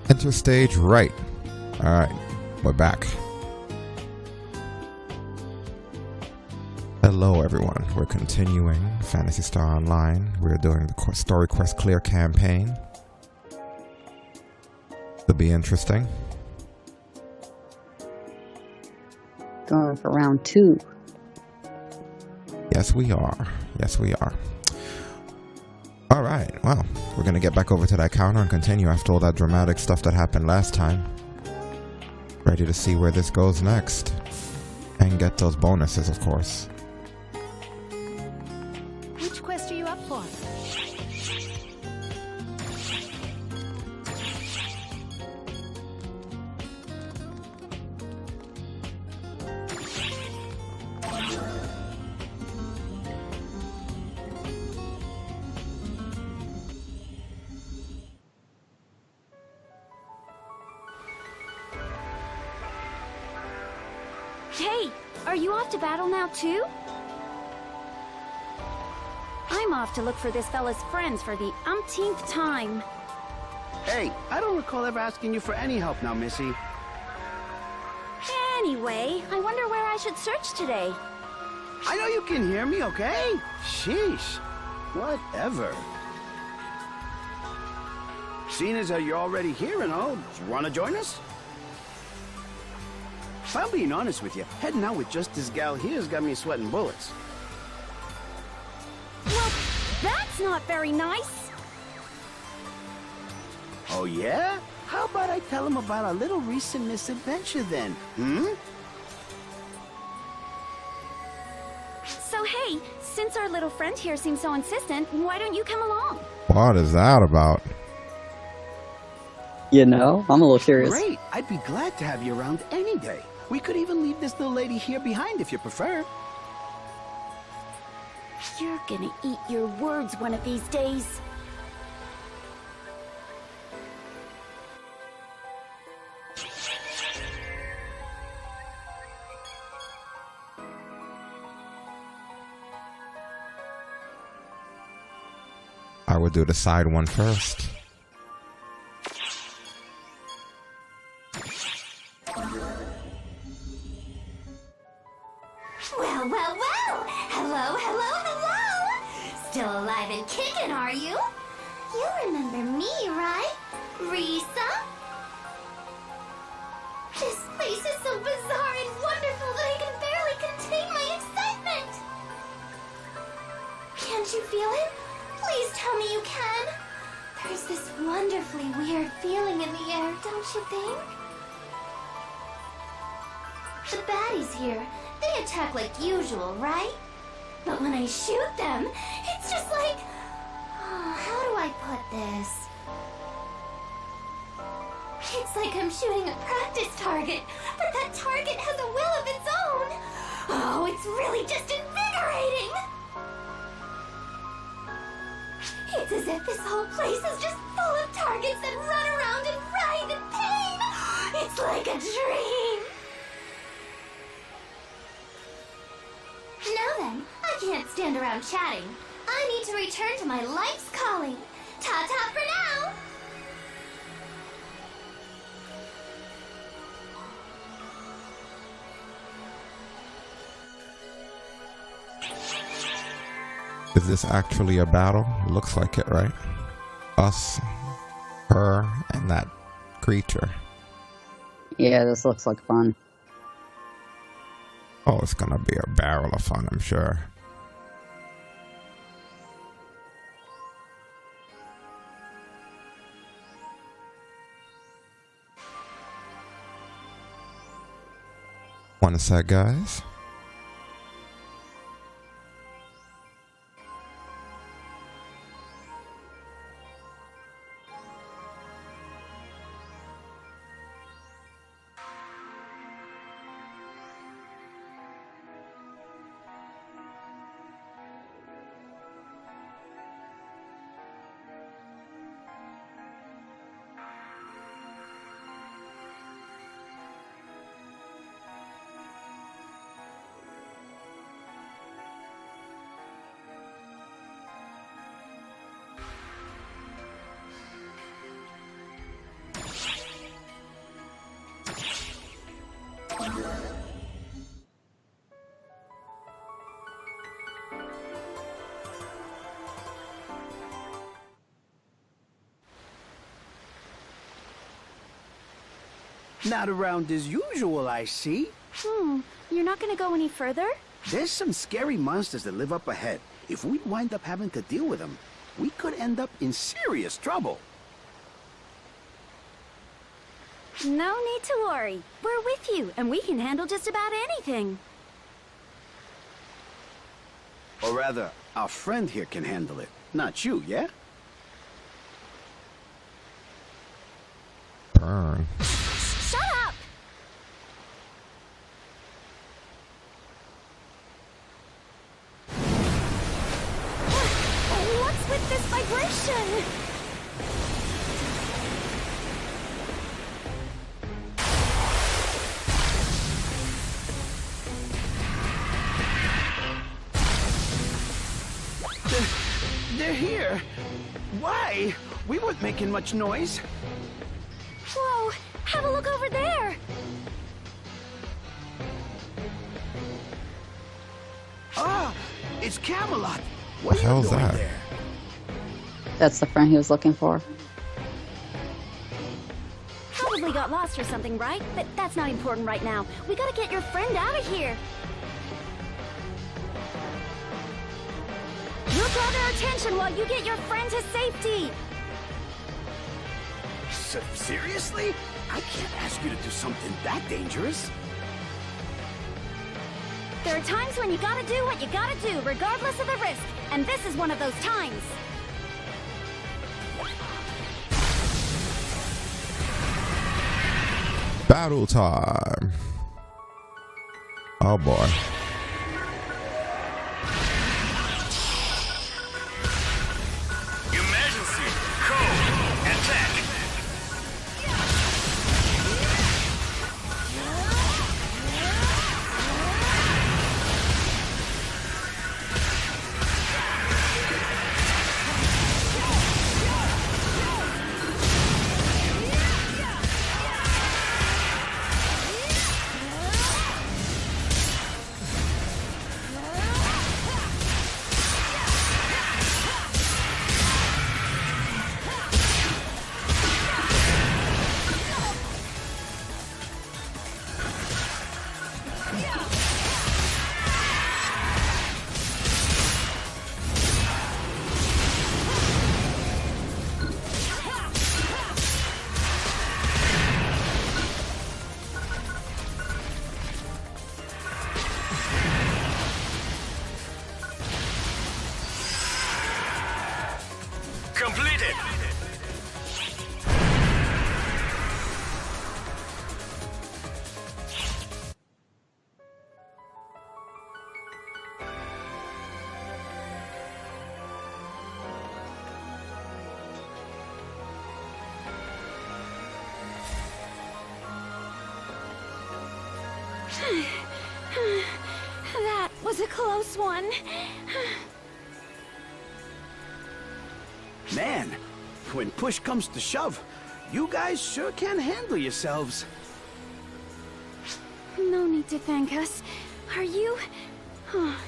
Enter stage right. Alright, we're back. Hello everyone, we're continuing Phantasy Star Online. We're doing the Story Quest Clear campaign. It'll be interesting. Going for round 2. Yes we are. Yes we are. Alright, well, we're gonna get back over to that counter and continue after all that dramatic stuff that happened last time. Ready to see where this goes next. And get those bonuses, of course. Which quest are you up for? Hey, are you off to battle now too? I'm off to look for this fella's friends for the umpteenth time. Hey, I don't recall ever asking you for any help now, Missy. Anyway, I wonder where I should search today. I know you can hear me, okay? Sheesh. Whatever. Seeing as how you're already here and all, want to join us? If I'm being honest with you, heading out with just this gal here's got me sweating bullets. Well, that's not very nice. Oh yeah? How about I tell him about our little recent misadventure then, hmm? So hey, since our little friend here seems so insistent, why don't you come along? What is that about? You know, I'm a little curious. Great, I'd be glad to have you around any day. We could even leave this little lady here behind if you prefer. You're gonna eat your words one of these days. I would do the side one first. Well. Hello. Still alive and kicking, are you? You remember me, right? Risa? This place is so bizarre and wonderful that I can barely contain my excitement. Can't you feel it? Please tell me you can. There's this wonderfully weird feeling in the air, don't you think? The baddies here, they attack like usual, right? But when I shoot them, it's just like... how do I put this? It's like I'm shooting a practice target, but that target has a will of its own. Oh, it's really just invigorating. It's as if this whole place is just full of targets that run around and writhe in pain. It's like a dream. Now then, I can't stand around chatting. I need to return to my life's calling. Ta-ta for now! Is this actually a battle? Looks like it, right? Us, her, and that creature. Yeah, this looks like fun. Oh, it's gonna be a barrel of fun, I'm sure. One sec, guys. Not around as usual, I see. You're not gonna go any further? There's some scary monsters that live up ahead. If we wind up having to deal with them, we could end up in serious trouble. No need to worry. We're with you, and we can handle just about anything. Or rather, our friend here can handle it. Not you, yeah? Burn. Shut up! What's with this vibration? They're here. Why? We weren't making much noise. Whoa! Have a look over there! Ah, it's Camelot. What The are you hell's doing that? there? That's the friend he was looking for. Probably got lost or something, right? But that's not important right now. We gotta get your friend out of here. We'll draw their attention while you get your friend to safety. Seriously? I can't ask you to do something that dangerous. There are times when you gotta do what you gotta do, regardless of the risk. And this is one of those times. Battle time. Oh boy. Emergency! Code! Attack! Completed! That was a close one. Man, when push comes to shove, you guys sure can handle yourselves. No need to thank us. Are you?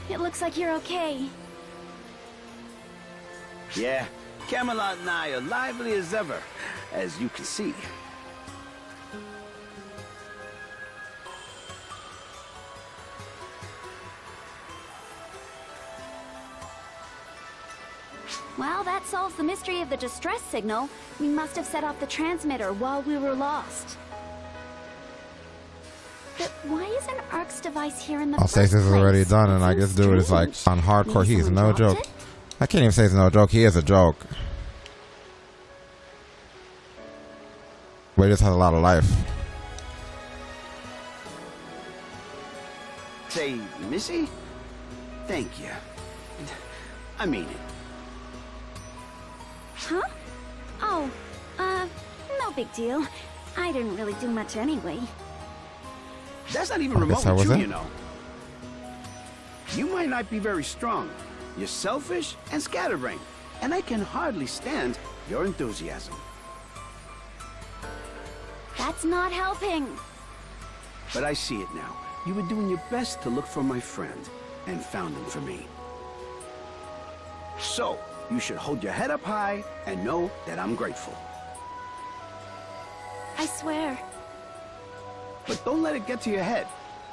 It looks like you're okay. Yeah, Camelot and I are lively as ever, as you can see. Well, that solves the mystery of the distress signal. We must have set off the transmitter while we were lost. But why isn't Ark's device here in the I'll say first this is already place? done, and I Seems guess dude is like strange. on hardcore. Maybe He's someone no dropped joke. it? I can't even say he's no joke. He is a joke. But he just has a lot of life. Say, Missy? Thank you. I mean it. Huh? Oh, no big deal. I didn't really do much anyway. That's not even I guess remotely that was true, it. you know. You might not be very strong. You're selfish and scatterbrained, and I can hardly stand your enthusiasm. That's not helping. But I see it now. You were doing your best to look for my friend, and found him for me. So, you should hold your head up high and know that I'm grateful. I swear. but don't let it get to your head.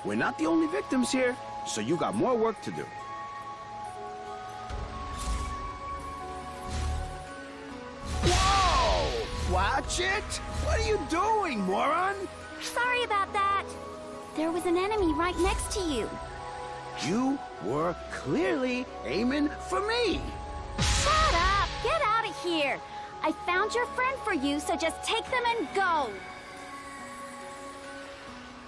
We're not the only victims here, so you got more work to do. Whoa! Watch it! What are you doing, moron? Sorry about that. There was an enemy right next to you. You were clearly aiming for me. Shut up! Get out of here! I found your friend for you, so just take them and go.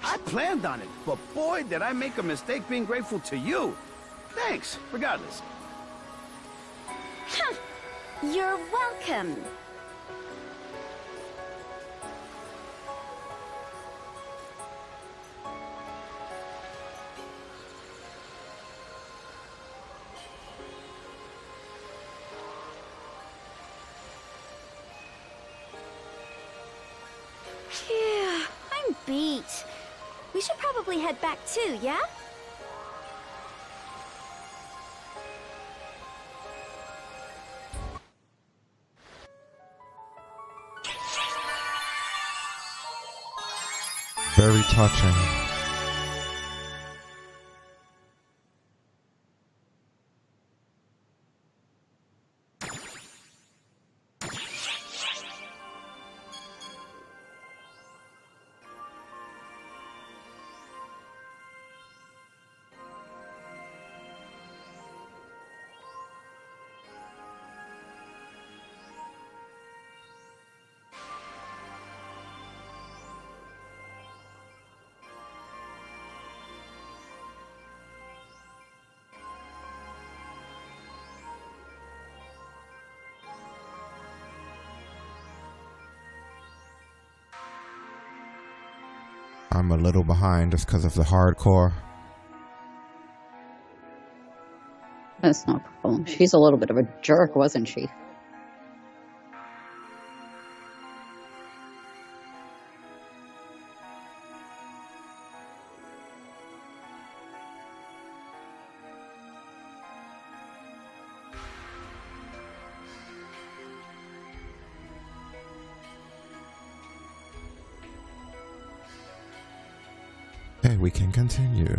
I planned on it, but boy, did I make a mistake being grateful to you. Thanks, regardless. Huh. You're welcome. Phew, I'm beat. We should probably head back too, yeah? Very touching. I'm a little behind just because of the hardcore. That's no problem. She's a little bit of a jerk, wasn't she? Okay, we can continue.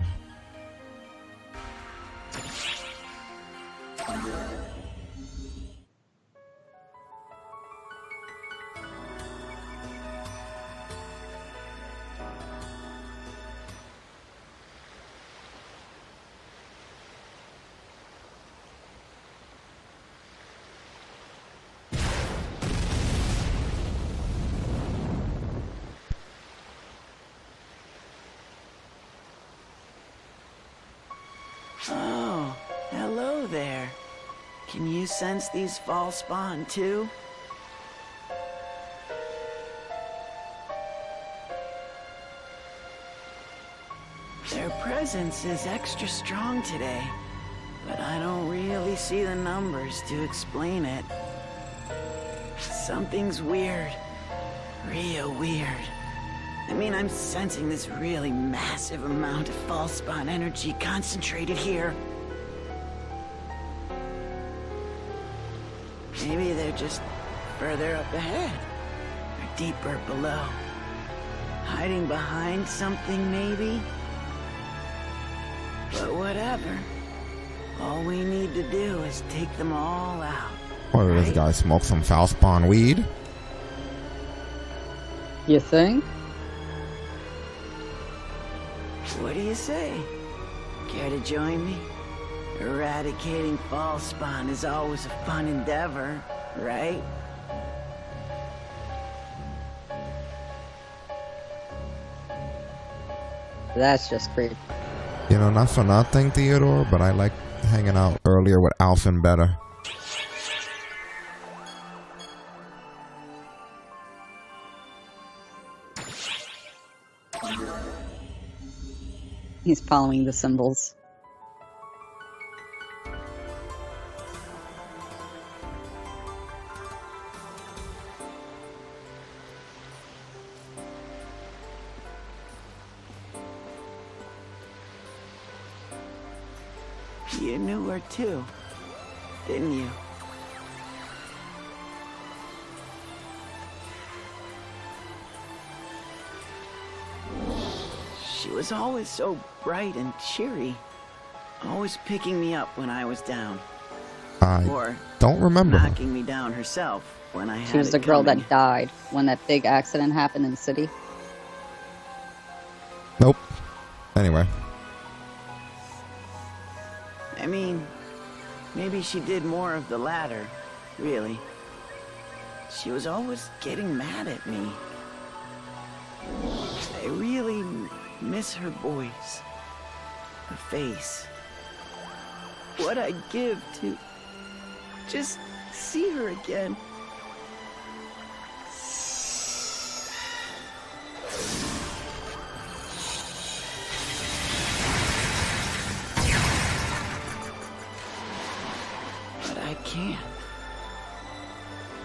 Oh, hello there. Can you sense these fall spawn too? Their presence is extra strong today, but I don't really see the numbers to explain it. Something's weird. Real weird. I mean, I'm sensing this really massive amount of false spawn energy concentrated here. Maybe they're just further up ahead, or deeper below. Hiding behind something, maybe? But whatever. All we need to do is take them all out. What did this guy smoke some foul spawn weed? You think? What do you say? Care to join me? Eradicating false spawn is always a fun endeavor, right? That's just creepy. You know, not for nothing, Theodore, but I like hanging out earlier with Alphen better. He's following the symbols. You knew her too, didn't you? was always so bright and cheery, always picking me up when I was down. I Or don't remember her. knocking me down herself when I had She was it the girl coming. that died when that big accident happened in the city. Nope. Anyway. I mean, maybe she did more of the latter, really. She was always getting mad at me. I really miss her voice, her face. What I'd give to just see her again. But I can't.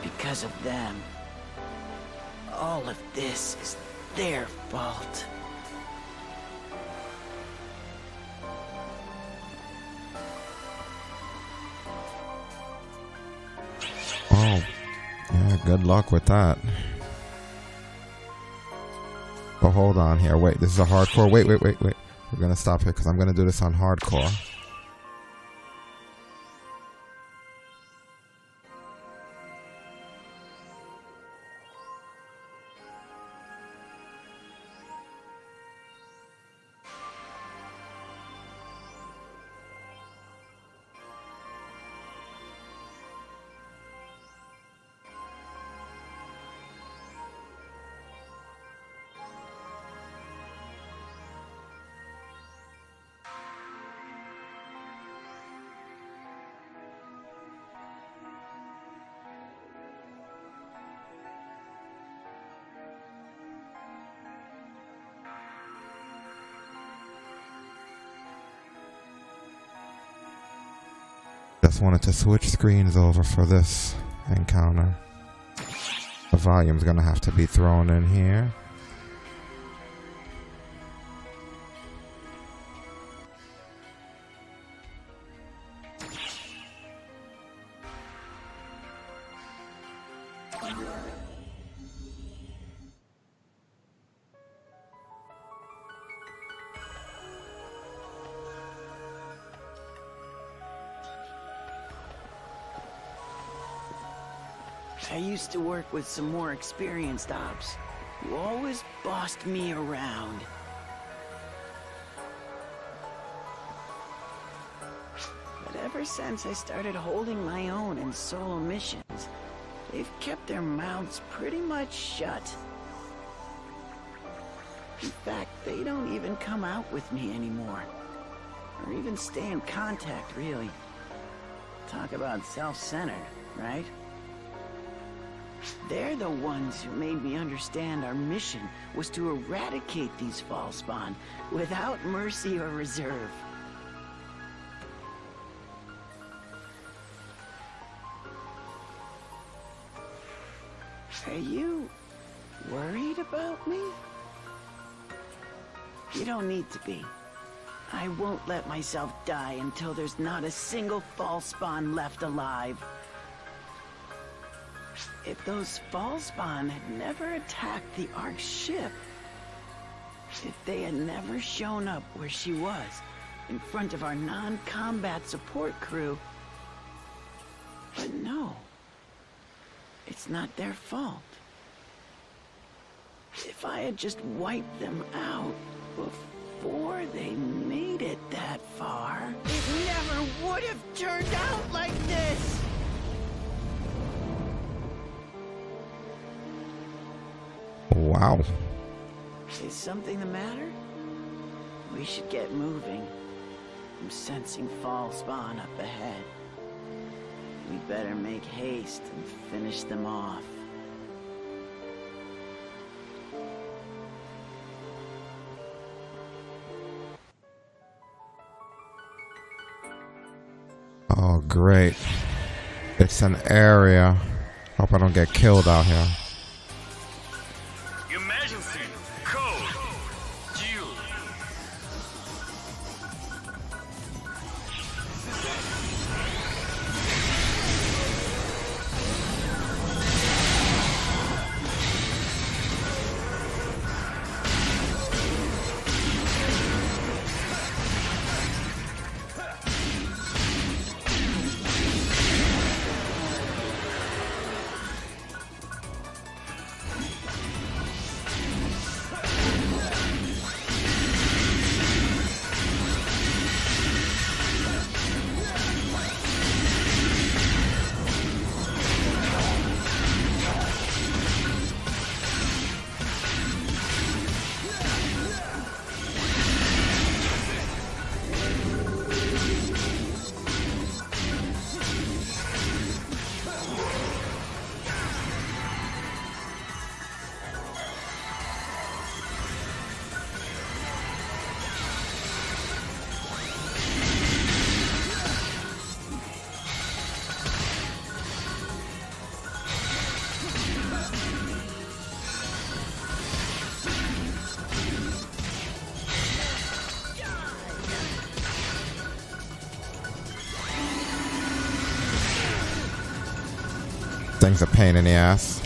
Because of them. All of this is their fault. Oh. Yeah, good luck with that. But hold on here. Wait, this is a hardcore. Wait. We're gonna stop here because I'm gonna do this on hardcore. Just wanted to switch screens over for this encounter. The volume's gonna have to be thrown in here. I used to work with some more experienced ops who always bossed me around. But ever since I started holding my own in solo missions, they've kept their mouths pretty much shut. In fact, they don't even come out with me anymore. Or even stay in contact, really. Talk about self-centered, right? They're the ones who made me understand our mission was to eradicate these Falspawn without mercy or reserve. Are you worried about me? You don't need to be. I won't let myself die until there's not a single Falspawn left alive. If those Falspawn had never attacked the Ark's ship, if they had never shown up where she was, in front of our non-combat support crew... But no, it's not their fault. If I had just wiped them out before they made it that far, it never would have turned out like this! Wow. Is something the matter? We should get moving. I'm sensing Falspawn up ahead. We better make haste and finish them off. Oh, great. It's an area. Hope I don't get killed out here. Emergency code due. thing's a pain in the ass.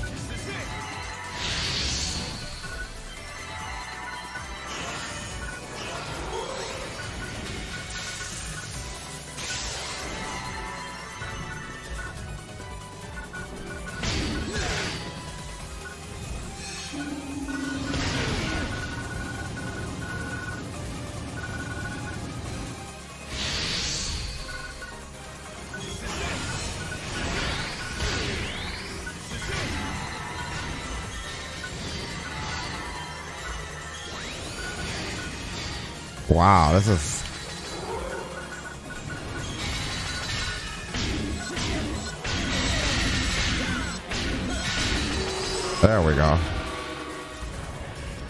Wow, this is... There we go.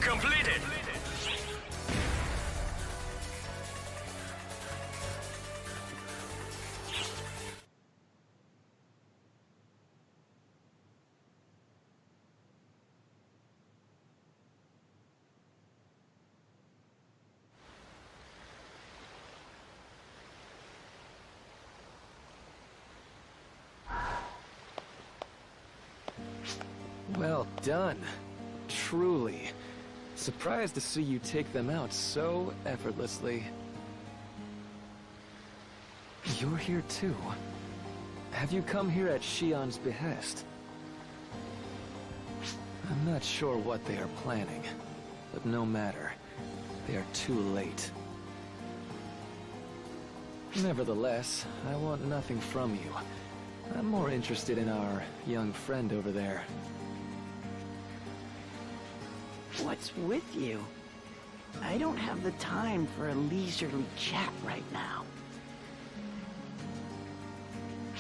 Completed. Well done. Truly. Surprised to see you take them out so effortlessly. You're here too. Have you come here at Shion's behest? I'm not sure what they are planning, but no matter. They are too late. Nevertheless, I want nothing from you. I'm more interested in our young friend over there. What's with you? I don't have the time for a leisurely chat right now.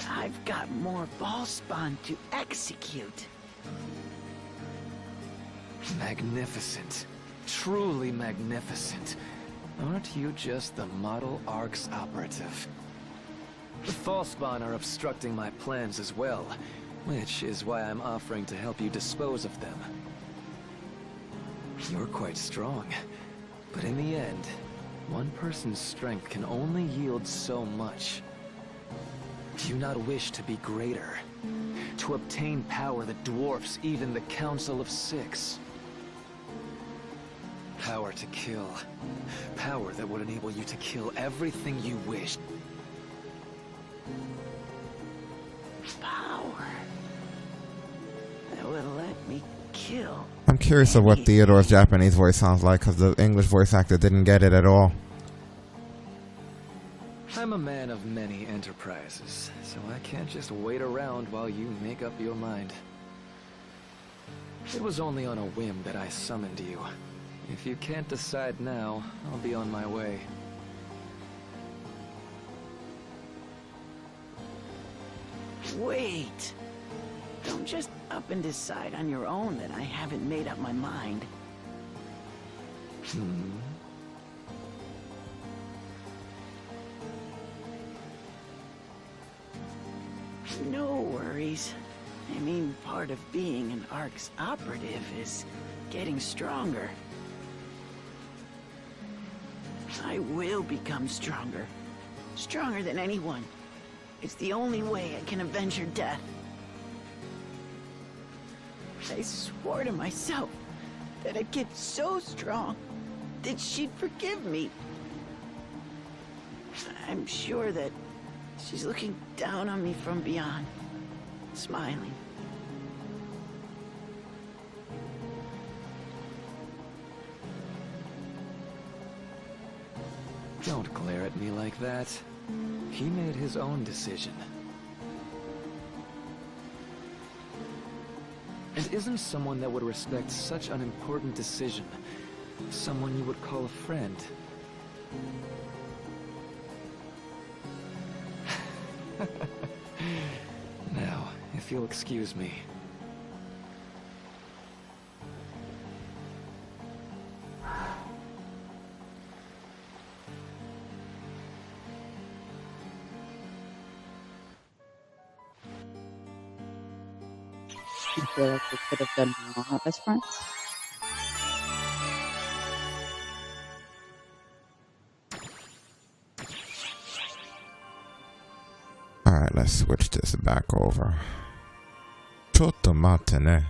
I've got more ball spawn to execute. Magnificent. Truly magnificent. Aren't you just the model ARC's operative? The Falspawn are obstructing my plans as well, which is why I'm offering to help you dispose of them. You're quite strong, but in the end, one person's strength can only yield so much. Do you not wish to be greater? To obtain power that dwarfs even the Council of Six? Power to kill. Power that would enable you to kill everything you wish. Power that would let me kill. I'm curious of what Theodore's Japanese voice sounds like, because the English voice actor didn't get it at all. I'm a man of many enterprises, so I can't just wait around while you make up your mind. It was only on a whim that I summoned you. If you can't decide now, I'll be on my way. Wait! Don't just up and decide on your own that I haven't made up my mind. No worries. I mean, part of being an ARC's operative is getting stronger. I will become stronger. Stronger than anyone. It's the only way I can avenge her death. I swore to myself that I'd get so strong that she'd forgive me. I'm sure that she's looking down on me from beyond, smiling. Don't glare at me like that. He made his own decision. And isn't someone that would respect such an important decision someone you would call a friend? Now, if you'll excuse me. I feel like we could have done more as friends. Alright, let's switch this back over. the matinee.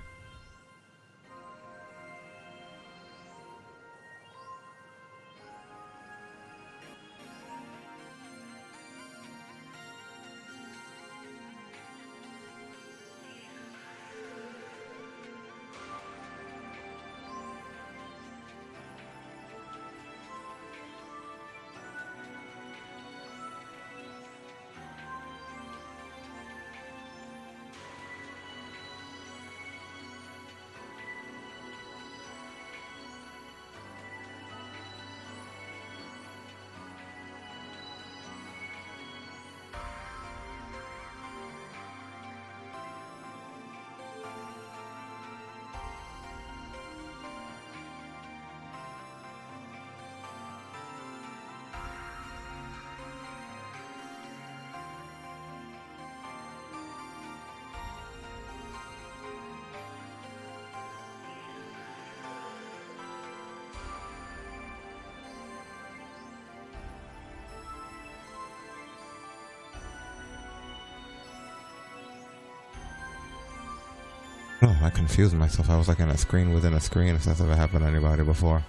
Oh, I confused myself. I was like in a screen within a screen, if that's ever happened to anybody before.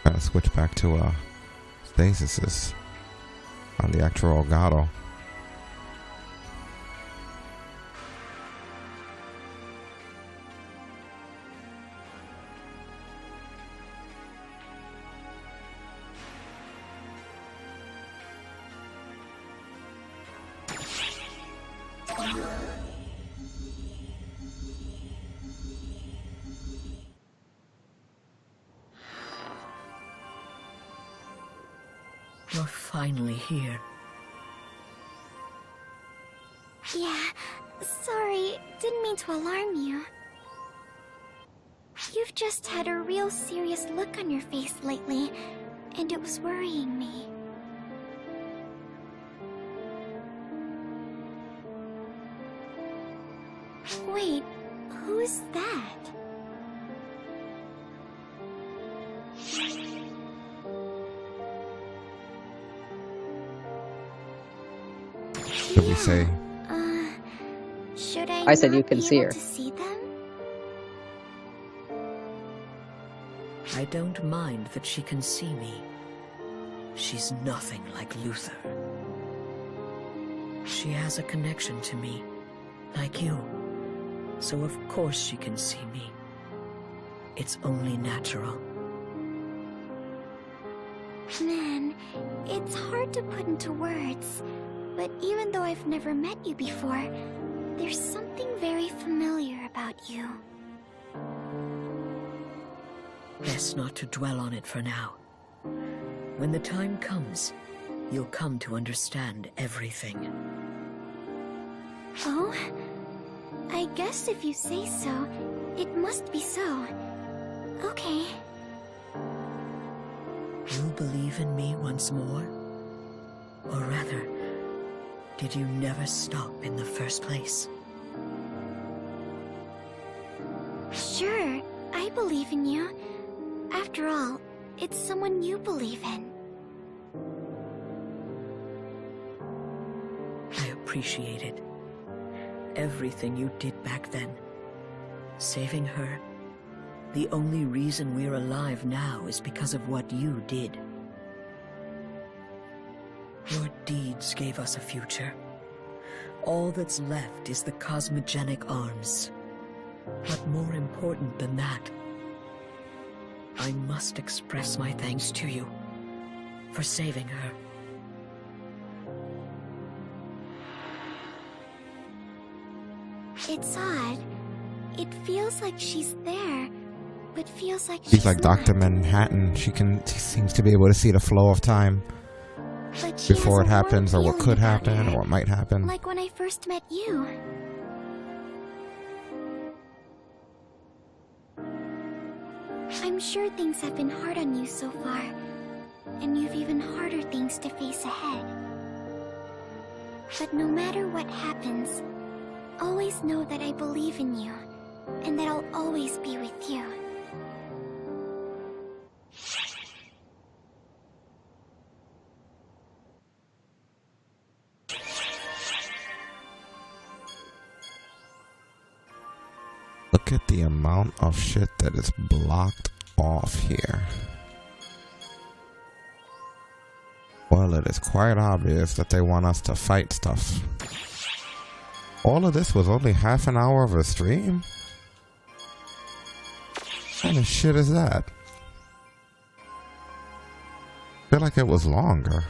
Gotta switch back to Stasis on the actual Elgato. You're finally here. Yeah, sorry, didn't mean to alarm you. You've just had a real serious look on your face lately, and it was worrying me. Wait, who's that? Did we say? Should I I said not you can be see able her. to see them? I don't mind that she can see me. She's nothing like Luther. She has a connection to me, like you. So of course she can see me. It's only natural. Man, it's hard to put into words, but even though I've never met you before, there's something very familiar about you. Best not to dwell on it for now. When the time comes, you'll come to understand everything. Oh? I guess if you say so, it must be so. Okay. You believe in me once more? Or rather, did you never stop in the first place? Sure, I believe in you. After all, it's someone you believe in. I appreciate it. Everything you did back then. Saving her. The only reason we're alive now is because of what you did. Your deeds gave us a future. All that's left is the cosmogenic arms. But more important than that, I must express my thanks to you for saving her. It's odd. It feels like she's there, but feels like She's like not. Dr. Manhattan. She seems to be able to see the flow of time But she before it has a warm happens, or what feeling could about happen, her, or what might happen. like when I first met you. I'm sure things have been hard on you so far, and you've even harder things to face ahead. But no matter what happens, always know that I believe in you, and that I'll always be with you. Look at the amount of shit that is blocked off here. Well, it is quite obvious that they want us to fight stuff. All of this was only half an hour of a stream? What kind of shit is that? I feel like it was longer.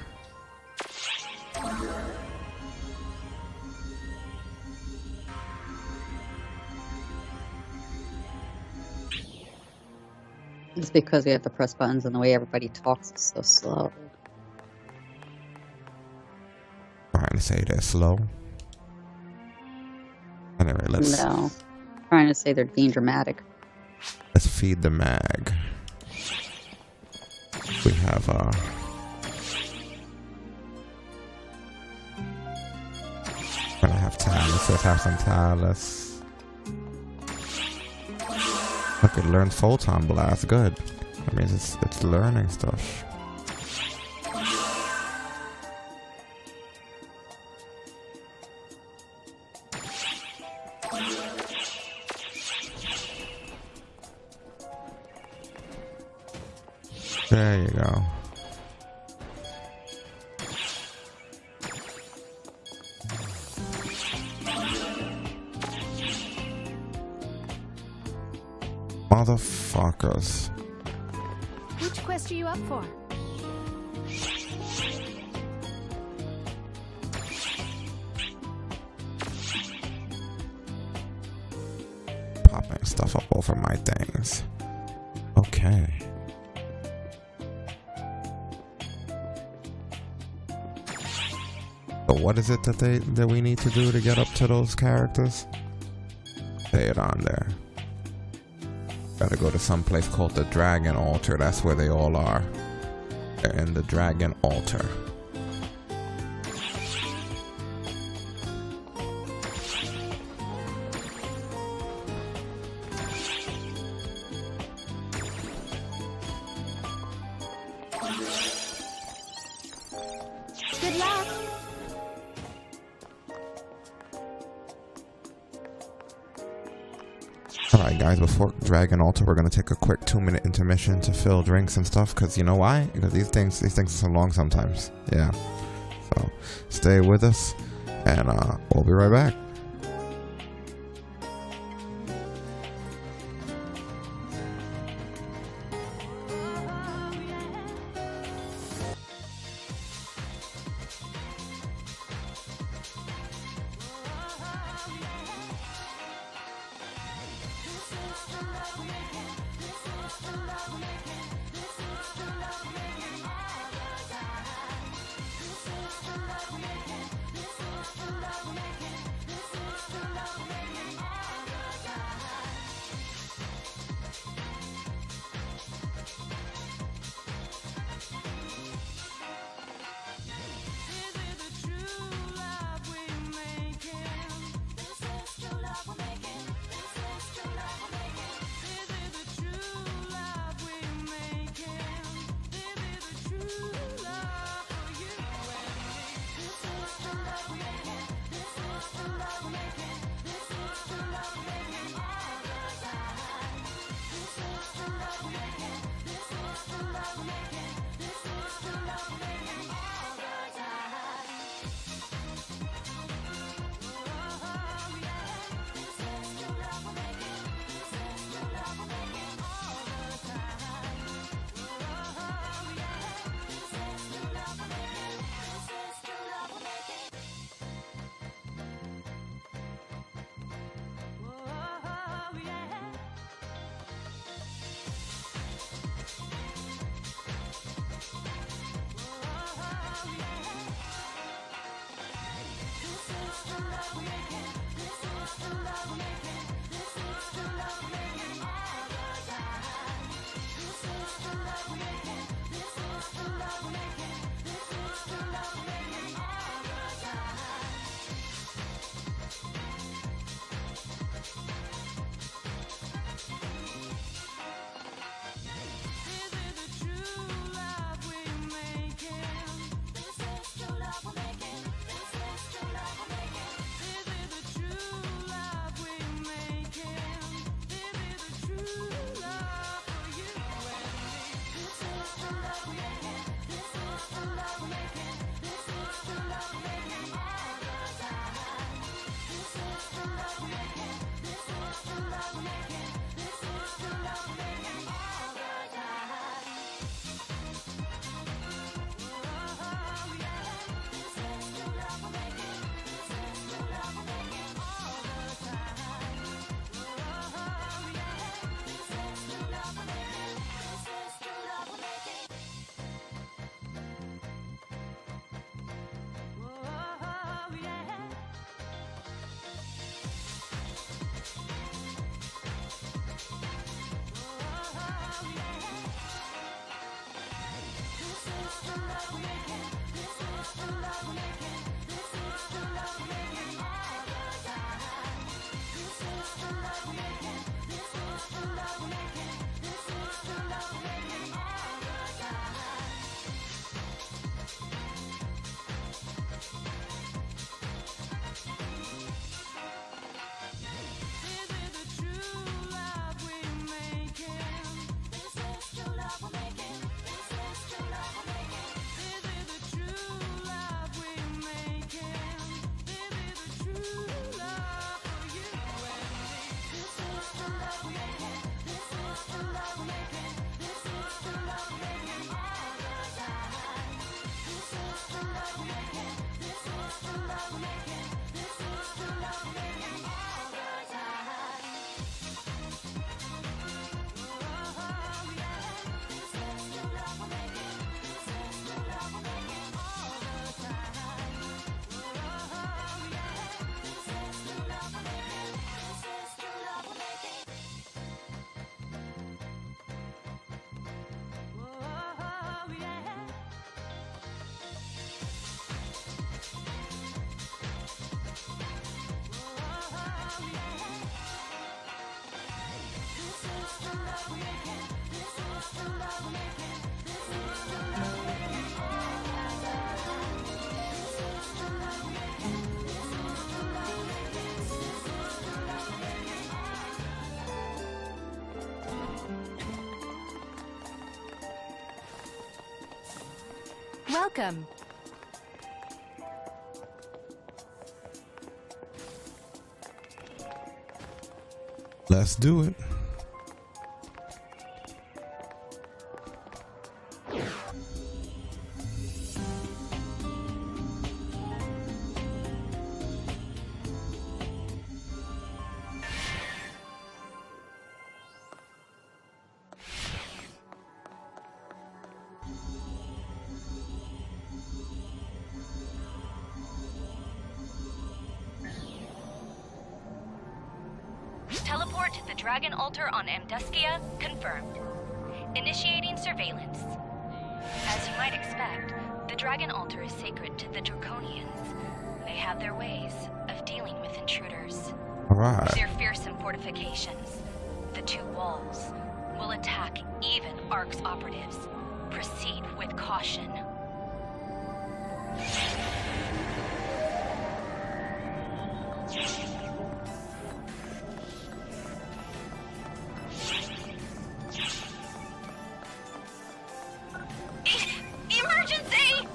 It's because we have to press buttons and the way everybody talks is so slow. Trying to say they're slow. Anyway, let's... No. Trying to say they're being dramatic. Let's feed the mag. We have, gonna have Talus. Let's have some Talus. Look, it learned Photon Blast. Good. That means it's learning stuff. There you go. Motherfuckers. Which quest are you up for? Popping stuff up over my things. Okay. So what is it that we need to do to get up to those characters? Say it on there. Gotta go to some place called the Dragon Altar. That's where they all are. They're in the Dragon Altar. Good luck. Alright guys, before Dragon Altar, we're gonna take a quick 2-minute intermission to fill drinks and stuff, because you know why? Because these things are so long sometimes. Yeah. So stay with us and we'll be right back. Welcome. Let's do it. Teleport to the Dragon Altar on Amduskia confirmed. Initiating surveillance. As you might expect, the Dragon Altar is sacred to the Draconians. They have their ways of dealing with intruders. Alright. Their fearsome fortifications, the two walls, will attack even Ark's operatives. Proceed with caution. Emergency!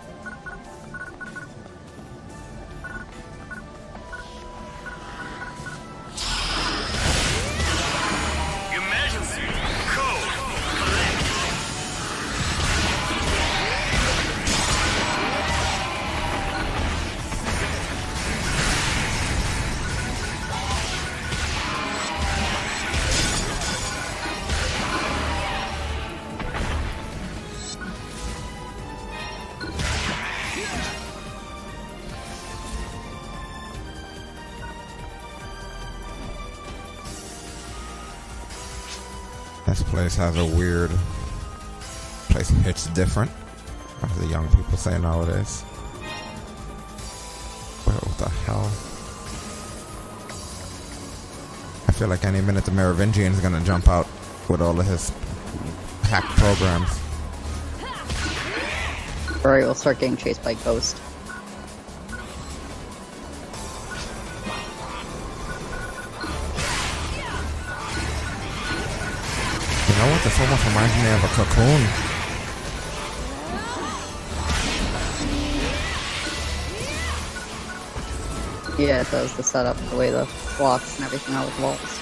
Emergency! Code! Collect! This place has a weird... place hits different, as the young people say nowadays. What the hell? I feel like any minute the Merovingian is gonna jump out with all of his hacked programs. Or he will start getting chased by Ghost. You know what? This almost reminds me of a Cocoon. Yeah, it does. The setup, the way the blocks and everything are with walls.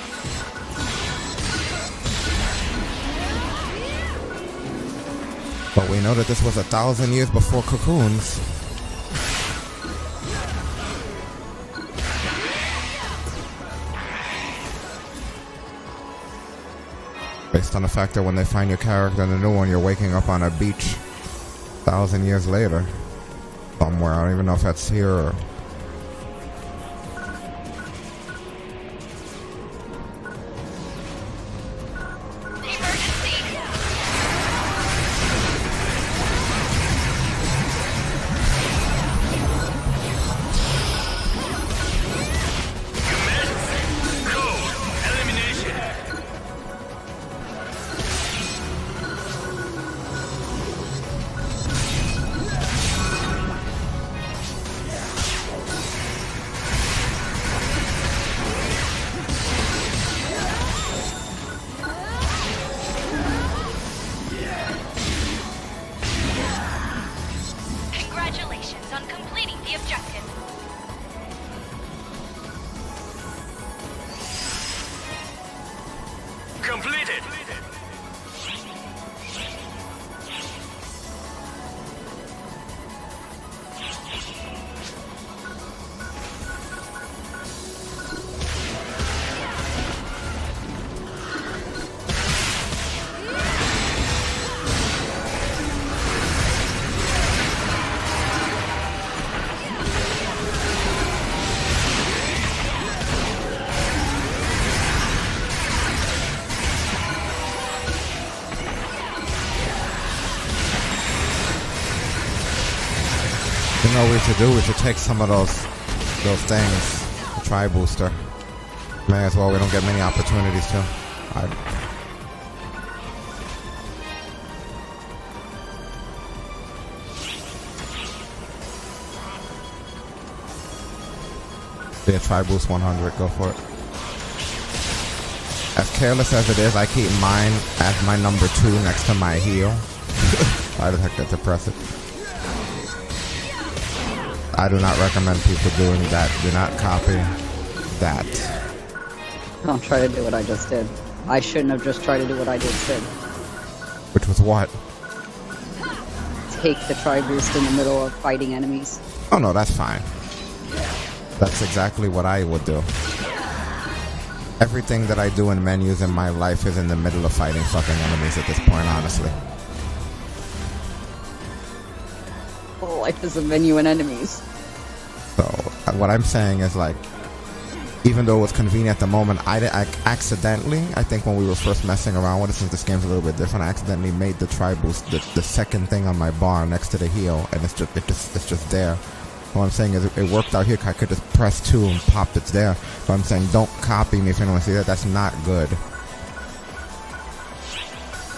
But we know that this was 1,000 years before Cocoons. Based on the fact that when they find your character in the new one, you're waking up on a beach 1,000 years later. Somewhere. I don't even know if that's here or... Congratulations on completing the objective. Completed! You know what we should do? We should take some of those things. The tri-booster. May as well, we don't get many opportunities to. Yeah, tri-boost 100, go for it. As careless as it is, I keep mine as my number 2 next to my heal. I just have to press it. I do not recommend people doing that. Do not copy that. Don't try to do what I just did. I shouldn't have just tried to do what I just did. Which was what? Take the tri-boost in the middle of fighting enemies. Oh no, that's fine. That's exactly what I would do. Everything that I do in menus in my life is in the middle of fighting fucking enemies at this point, honestly. Life is a menu and enemies. So, what I'm saying is, like, even though it was convenient at the moment, I accidentally, I think when we were first messing around with it, since this game's a little bit different, I accidentally made the tri-boost the second thing on my bar next to the heal, and it's just there. What I'm saying is, it worked out here. I could just press 2 and pop it there. So I'm saying, don't copy me if anyone sees that. That's not good.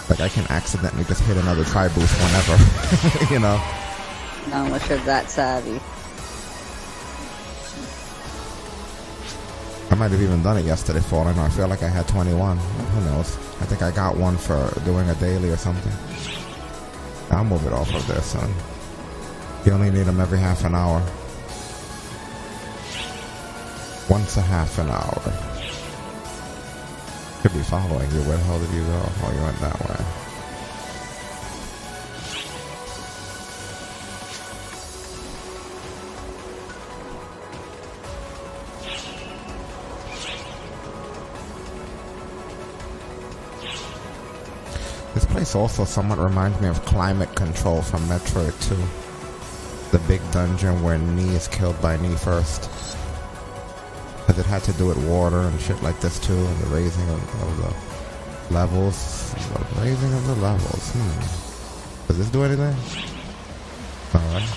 Like, I can accidentally just hit another tri-boost whenever, you know? Not unless you're that savvy. I might have even done it yesterday for all I know. I feel like I had 21. Who knows? I think I got one for doing a daily or something. I'll move it off of there, son. You only need them every half an hour. Once a half an hour. Could be following you. Where the hell did you go? Oh, you went that way. This place also somewhat reminds me of Climate Control from Metroid 2. The big dungeon where Knee is killed by Knee first. Because it had to do with water and shit like this too, and the raising of the levels. The raising of the levels. Does this do anything? Alright.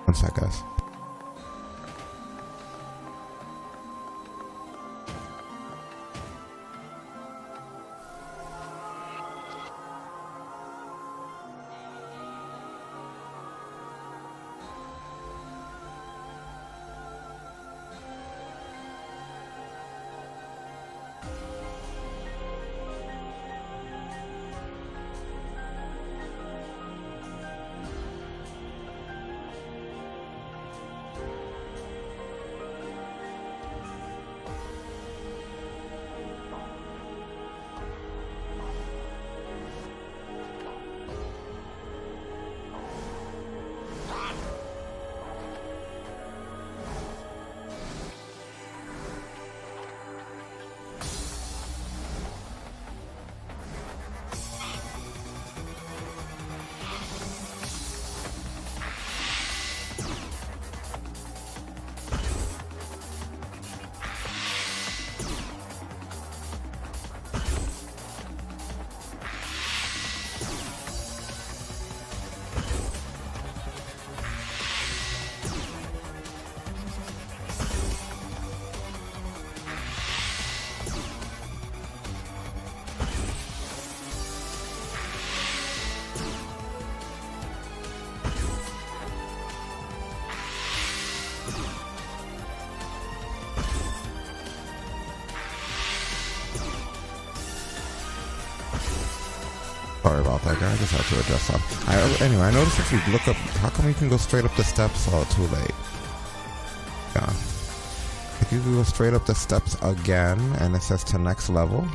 One sec, guys. Sorry about that, guy. I just had to adjust that. Anyway, I noticed if you look up, how come you can go straight up the steps? Oh, too late. Yeah. If you go straight up the steps again, and it says to next level,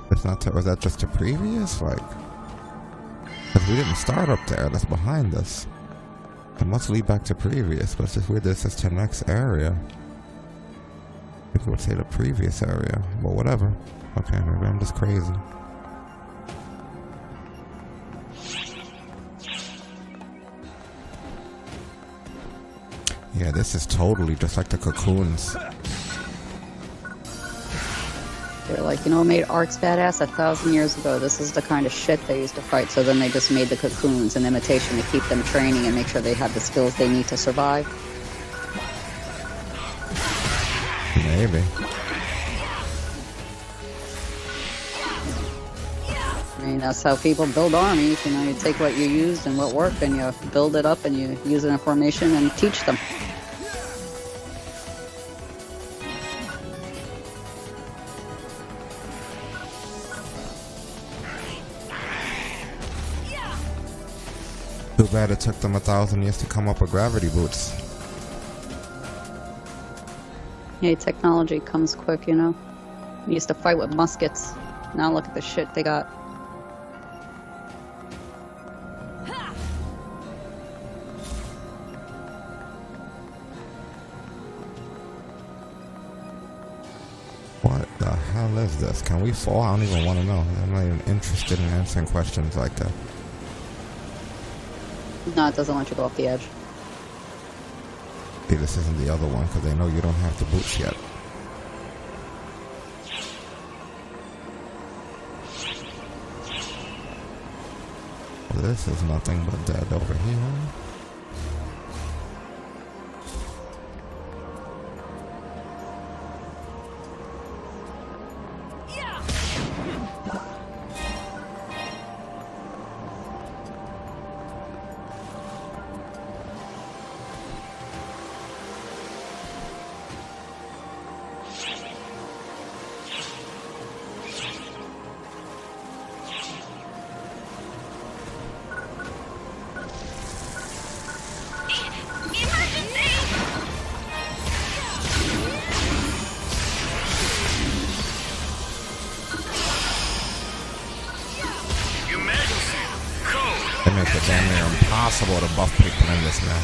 it's not to, or is that just to previous? Like, because we didn't start up there, that's behind us. It must lead back to previous, but it's just weird that it says to next area. It would say the previous area, but whatever. Okay, maybe I'm just crazy. Yeah, this is totally just like the cocoons. They're like, you know what made Arcs badass 1,000 years ago? This is the kind of shit they used to fight. So then they just made the cocoons in imitation to keep them training and make sure they have the skills they need to survive. Maybe. I mean, that's how people build armies. You know, you take what you used and what worked, and you build it up, and you use it in formation and teach them. Too bad it took them 1,000 years to come up with gravity boots. Yeah, technology comes quick, you know. We used to fight with muskets. Now look at the shit they got. What the hell is this? Can we fall? I don't even want to know. I'm not even interested in answering questions like that. No, it doesn't let you go off the edge. See, this isn't the other one because they know you don't have the boots yet. Well, this is nothing but dead over here. They make it damn near impossible to buff people in this, man.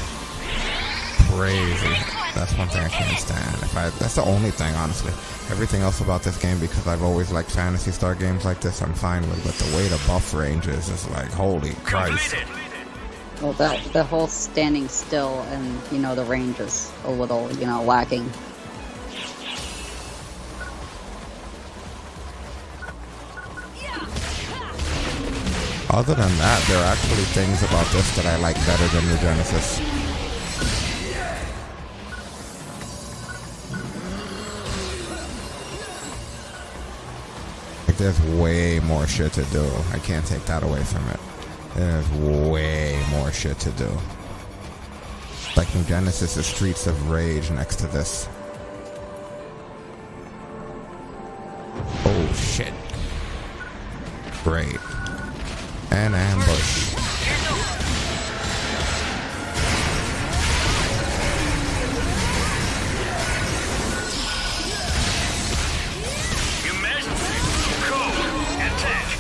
Crazy. That's one thing I can't stand. That's the only thing, honestly. Everything else about this game, because I've always liked Phantasy Star games like this, I'm fine with. But the way the buff range is like, holy Christ. Well, the whole standing still and, you know, the range is a little, you know, lacking. Other than that, there are actually things about this that I like better than New Genesis. Like, there's way more shit to do. I can't take that away from it. There's way more shit to do. Like New Genesis is Streets of Rage next to this. Oh shit. Great. And ambush.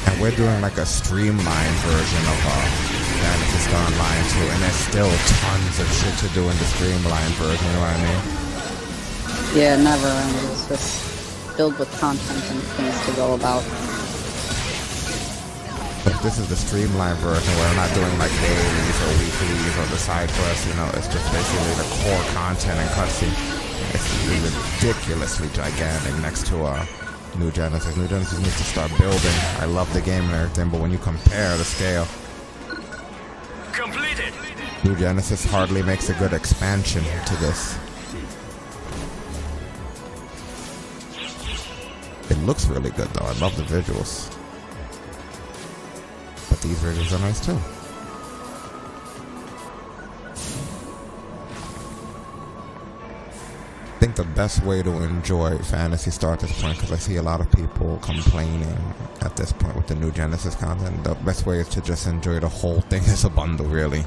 And we're doing like a streamlined version of Phantasy Star Online 2, and there's still tons of shit to do in the streamlined version, you know what I mean? Yeah, never. I mean, it's just filled with content and things to go about. But this is the streamlined version where I'm not doing like dailies or weeklies or the side quests, you know, it's just basically the core content and cutscene. It's ridiculously gigantic next to New Genesis. New Genesis needs to start building. I love the game and everything, but when you compare the scale, completed. New Genesis hardly makes a good expansion to this. It looks really good though. I love the visuals. But these visuals are nice too. I think the best way to enjoy Phantasy Star at this point, because I see a lot of people complaining at this point with the New Genesis content, the best way is to just enjoy the whole thing as a bundle, really.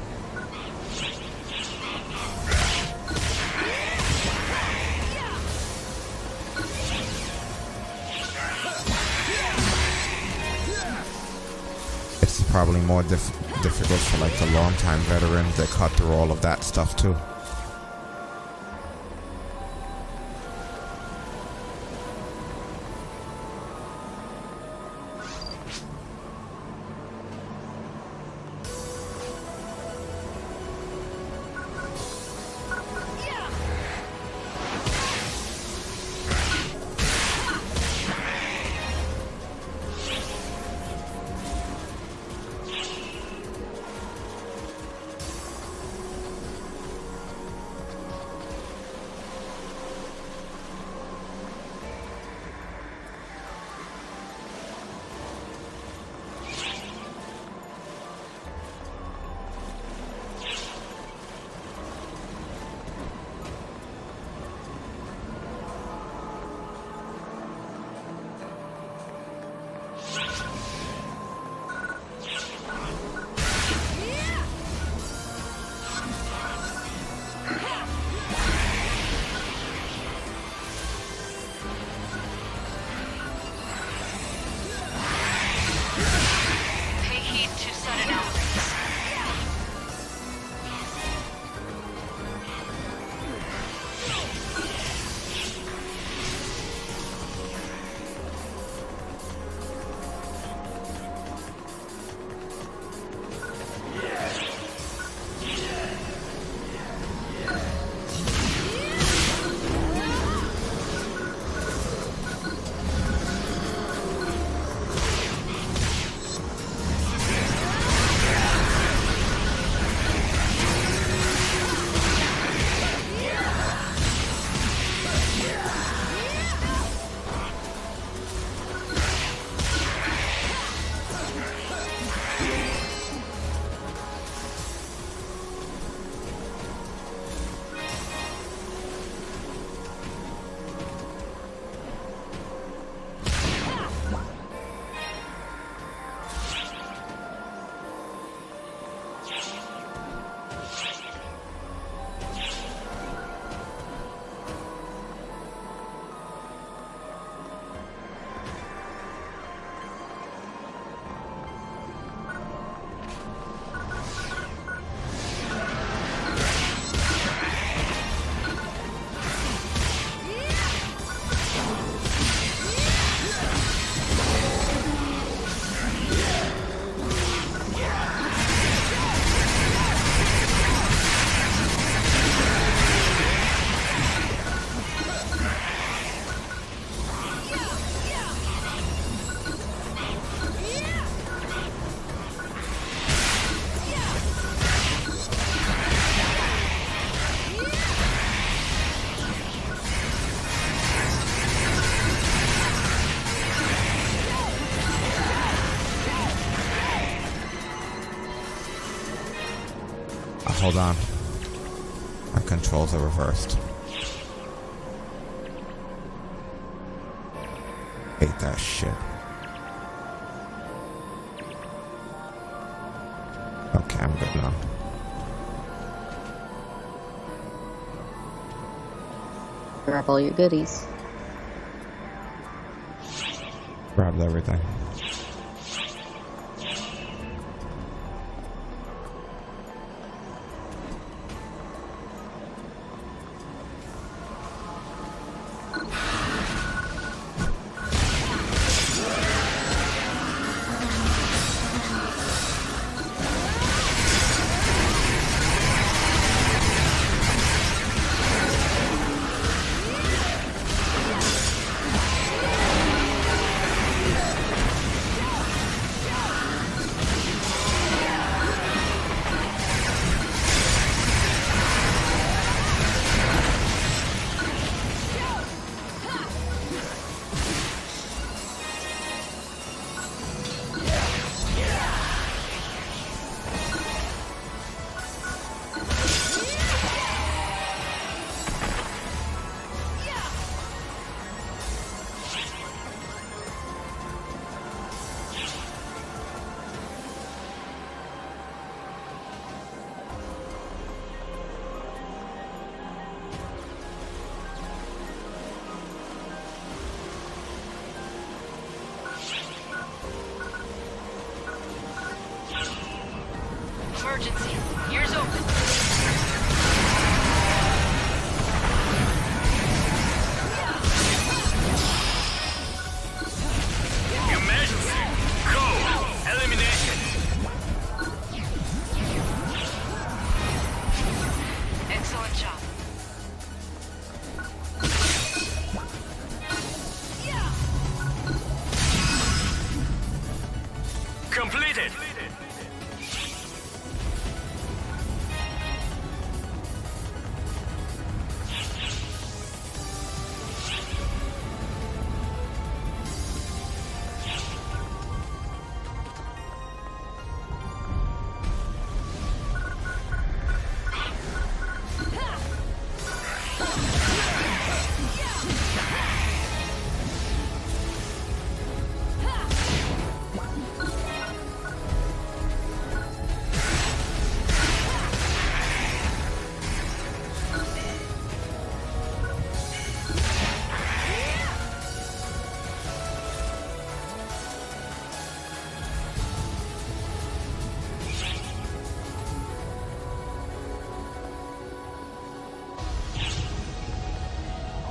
It's probably more difficult for like the long-time veterans that cut through all of that stuff too. hold on. My controls are reversed. Hate that shit. Okay, I'm good now. Grab all your goodies. Grabbed everything. Emergency. Ears open. Emergency. Code. Elimination. Excellent job. Completed.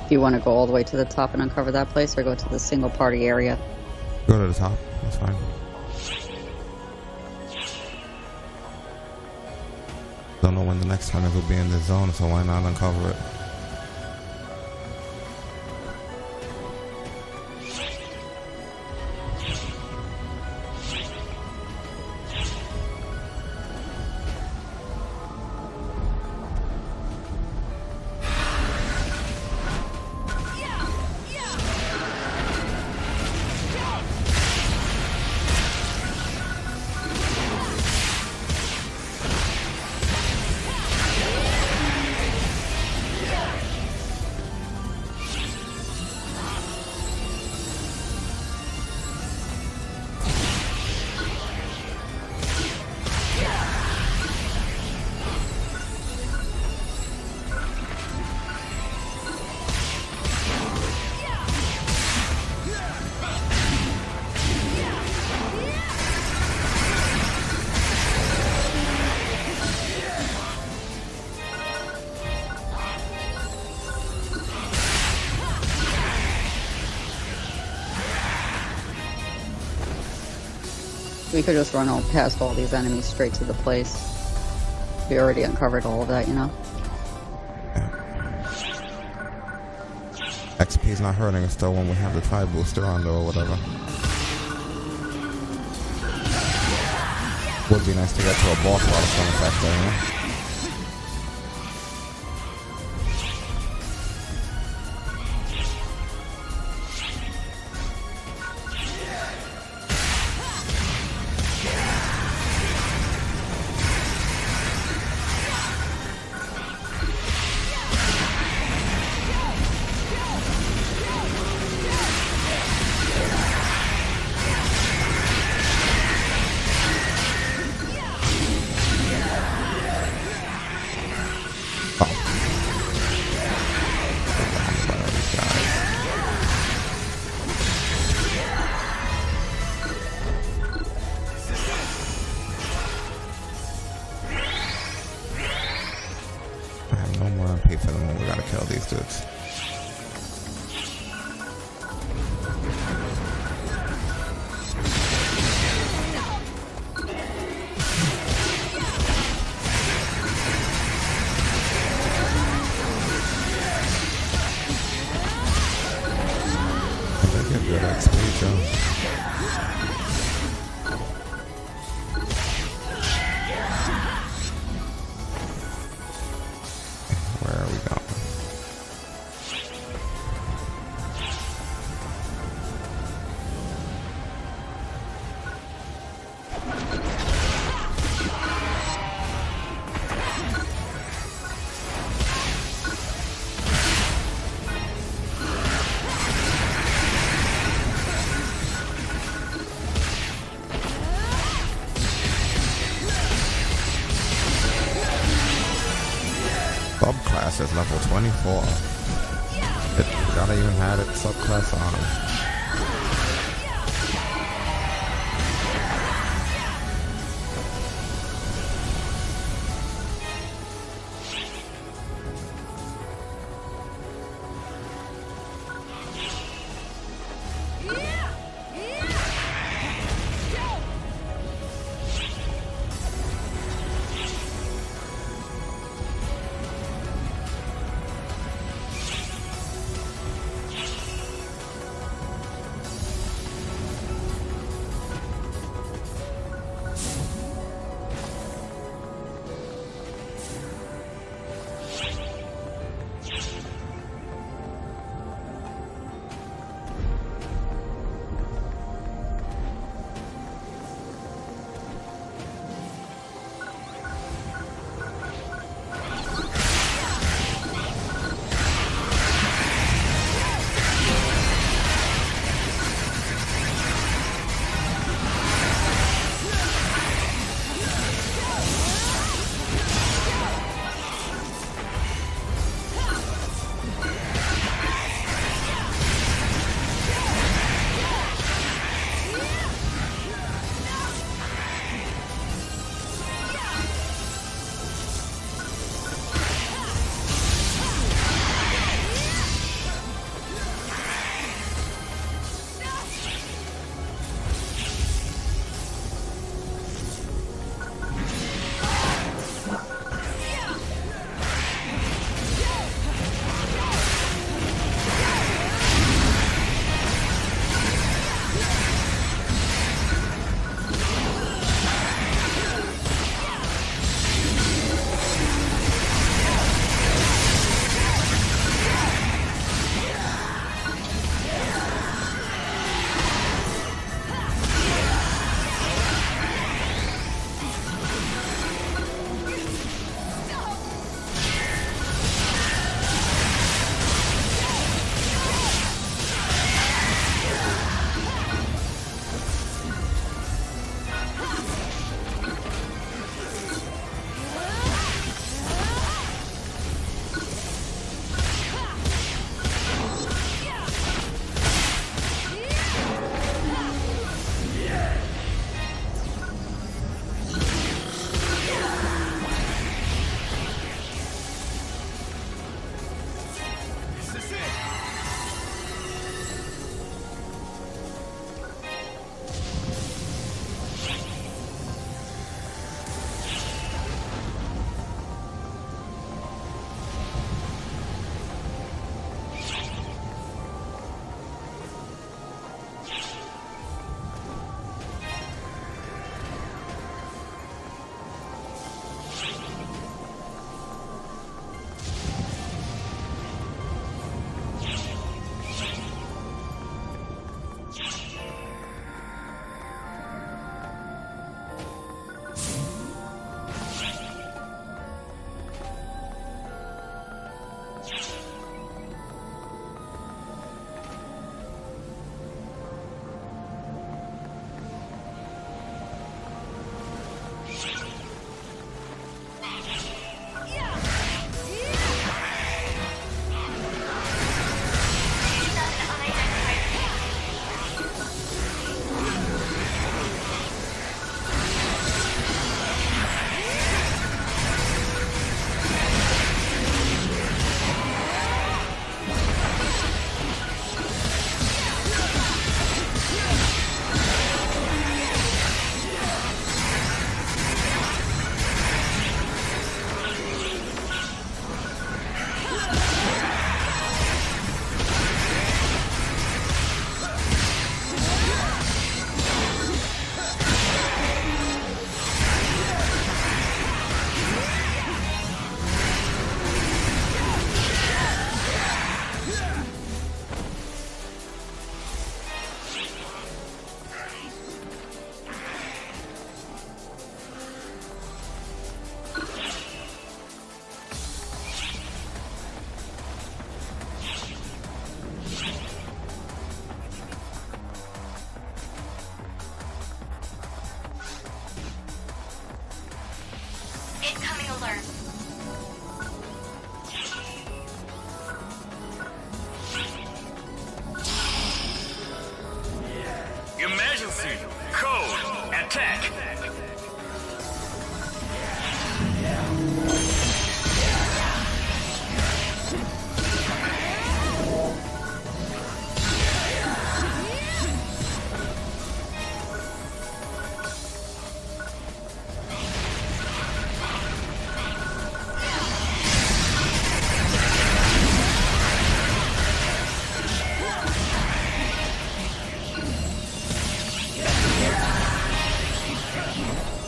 Do you want to go all the way to the top and uncover that place, or go to the single party area? Go to the top. That's fine. Don't know when the next hunters will be in this zone, so why not uncover it? We could just run all past all these enemies straight to the place. We already uncovered all of that, you know? XP's not hurting us though when we have the tri booster on though or whatever. Would be nice to get to a boss while it's on effect there, you know? ready for the moon. We gotta kill these dudes. They get good XP too. Where are we going? Subclass is level 24. It gotta even have its subclass on. learn. Emergency! Code! Attack!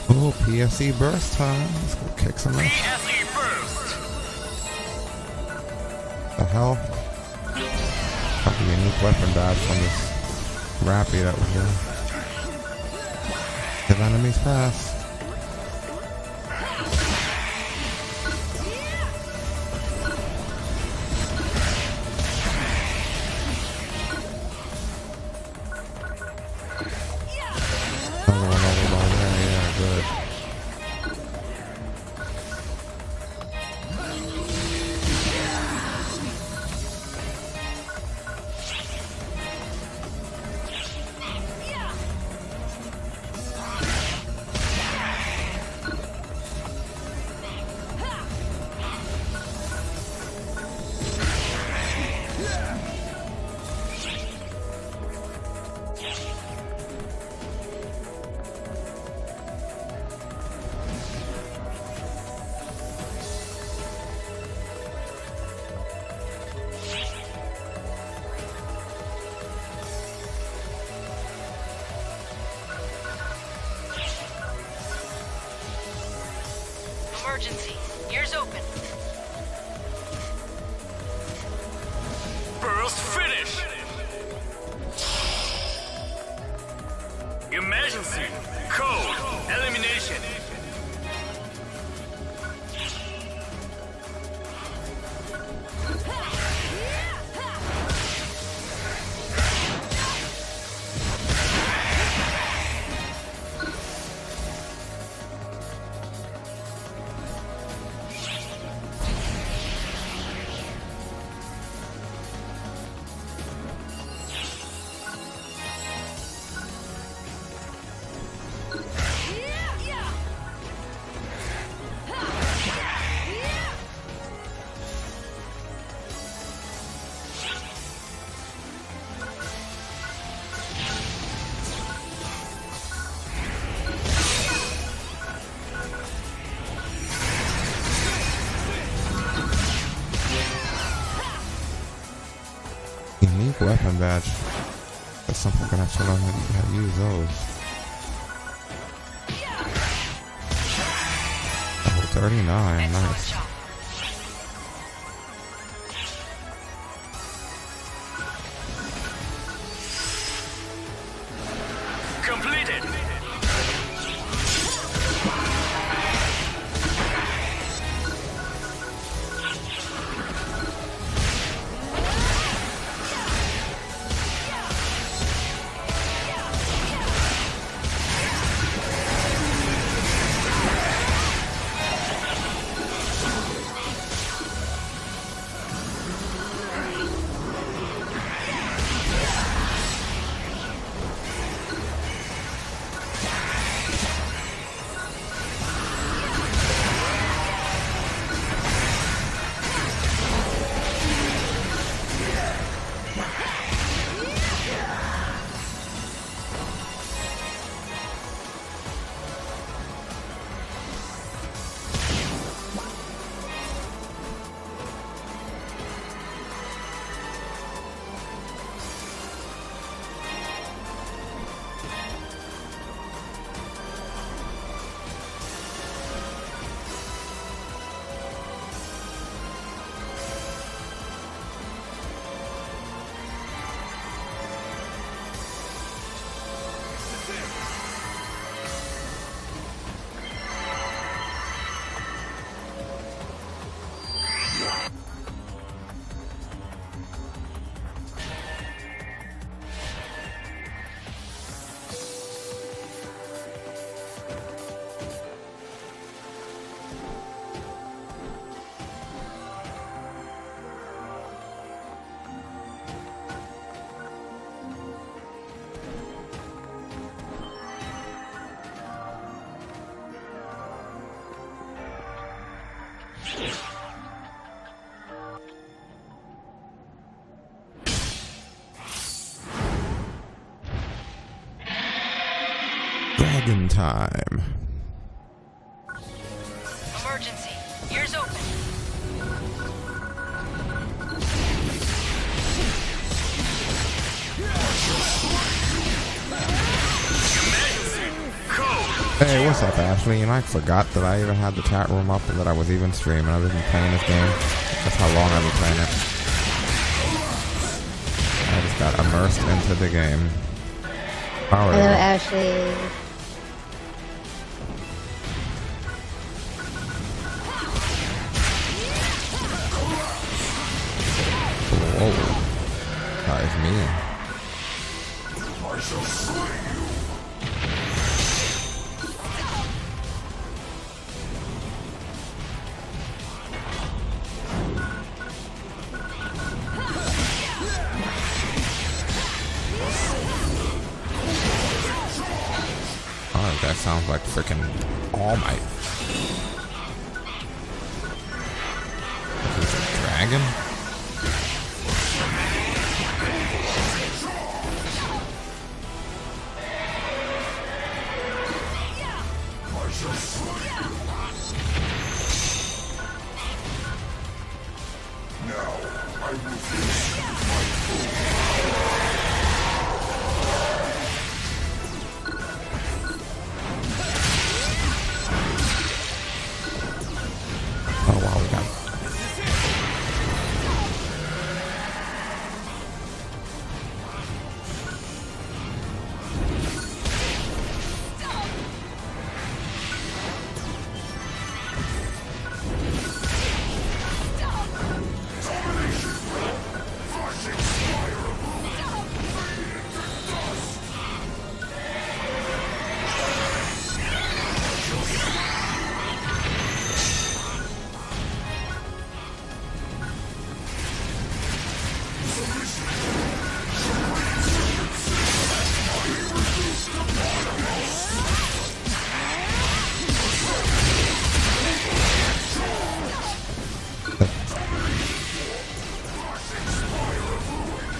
Oh, PSE burst time. Let's go kick some ass. PSE burst! The hell? Got the unique weapon badge from this rappy that was there. Hit enemies fast. Another one over by there, yeah, good. Emergency. Ears open. Burst finish! Emergency! Code! Elimination! Unique weapon badge. That's something I'm gonna have to learn how to use those. Oh, 39, nice. Completed! Dragon time. Emergency. Ears open. Hey, what's up, Ashley? And I forgot that I even had the chat room up and that I was even streaming. I've been playing this game. That's how long I've been playing it. I just got immersed into the game. Hello, Ashley. Whoa. Ties me in. I shall slay you. Oh, that sounds like freaking All Might. Is it a dragon? Oh wow, we got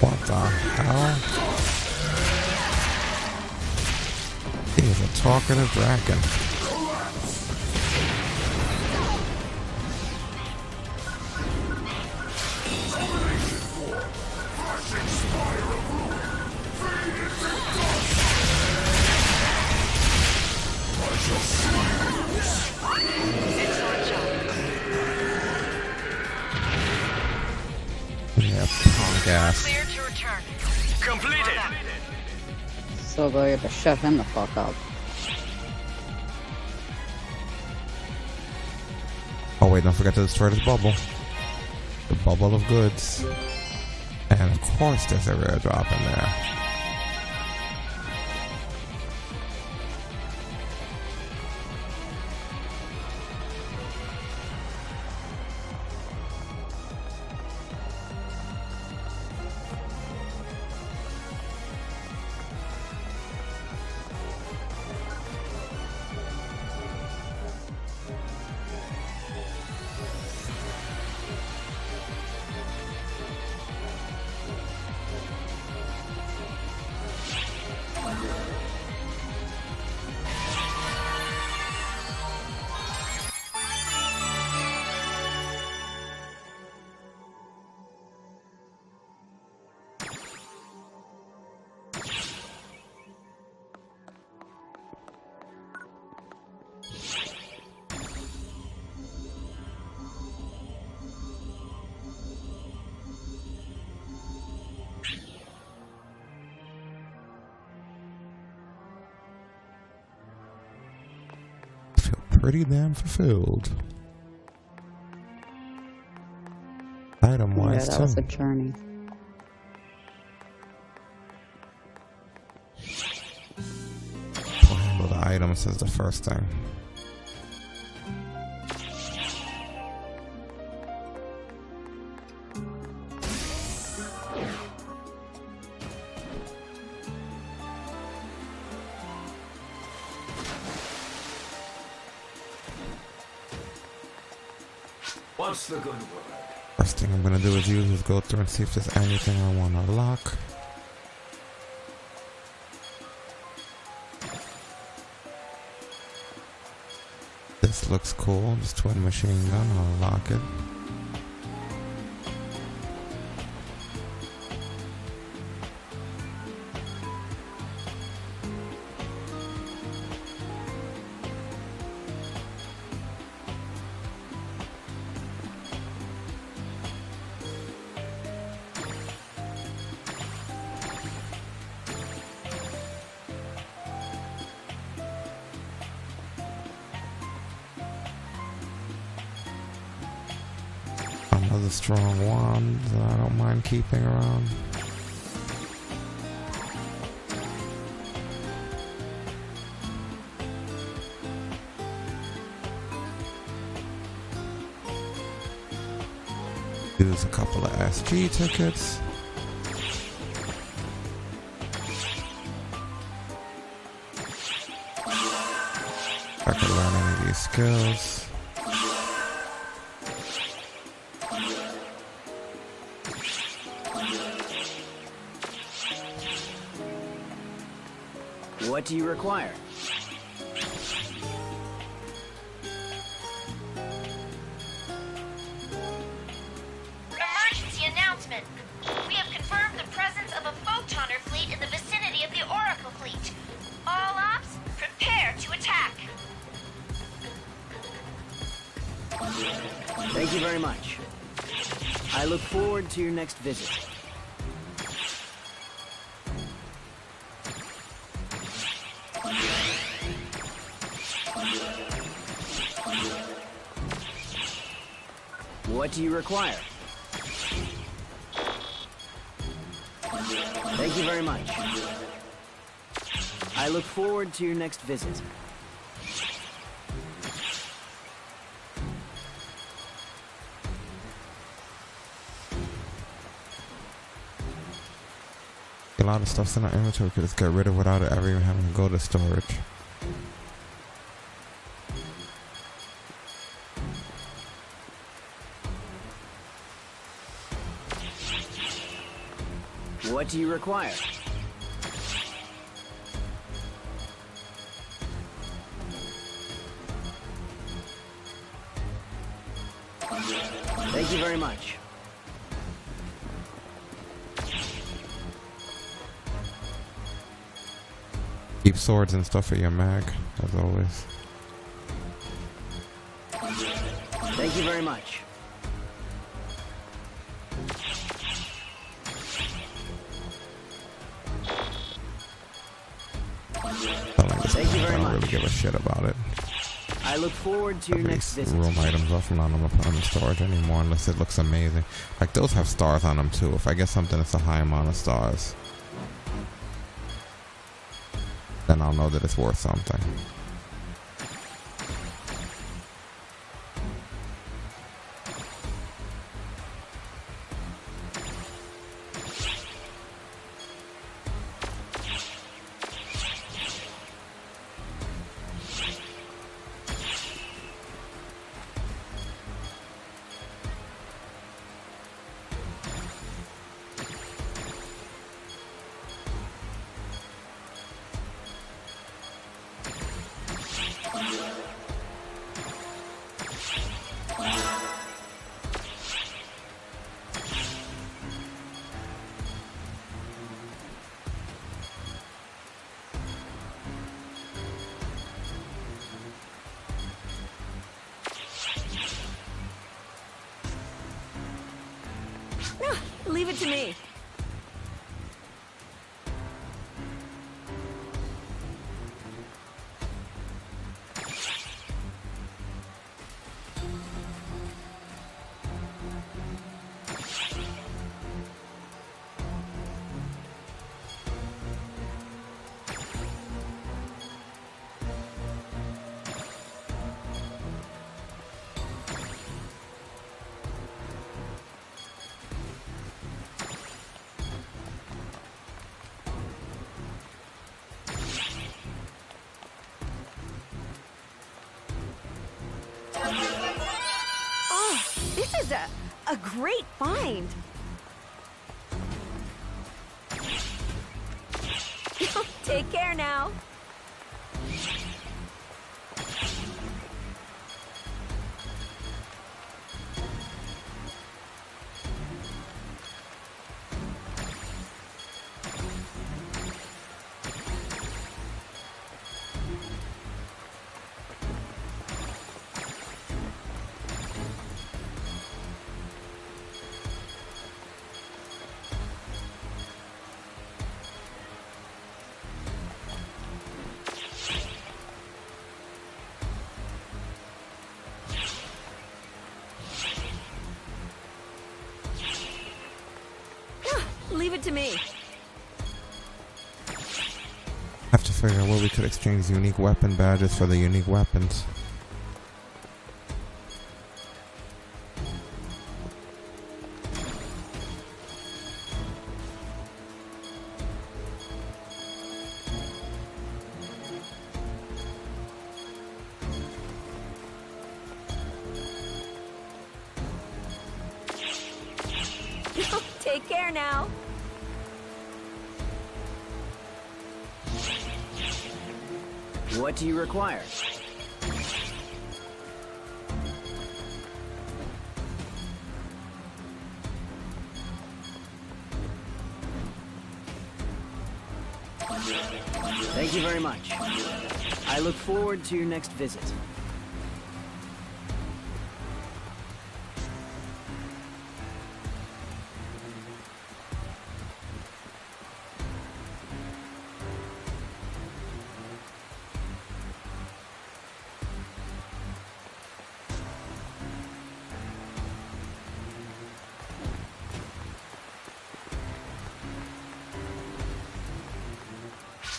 what the hell? He's a talkative dragon. Yeah, punk ass. Clear to return. Completed. So go to shut him the fuck up. Oh wait, don't forget to destroy this bubble. The bubble of goods. And of course there's a rare drop in there. Pretty damn fulfilled. Item wise, that was a journey. Handle the items is the first thing. What's the good word? First thing I'm gonna do is go through and see if there's anything I want to lock. This looks cool. This twin machine gun. I'll lock it. Another strong wand that I don't mind keeping around. Use a couple of SG tickets. If I could learn any of these skills. What do you require? Emergency announcement. We have confirmed the presence of a photoner fleet in the vicinity of the Oracle fleet. All ops, prepare to attack. Thank you very much. I look forward to your next visit. What do you require? Thank you very much. I look forward to your next visit. A lot of stuff's in our inventory we could just get rid of without it ever even having to go to storage. What do you require? Thank you very much. Keep swords and stuff for your mag, as always. Thank you very much. Thank you very much. I don't really give a shit about it. I look forward to your next visit. Room items off and I'm not gonna put them in storage anymore unless it looks amazing. Like those have stars on them too. If I get something that's a high amount of stars, then I'll know that it's worth something. Leave it to me. is a great find. Take care now. Leave it to me. Have to figure out where we could exchange unique weapon badges for the unique weapons. Take care now. What do you require? Thank you very much. I look forward to your next visit.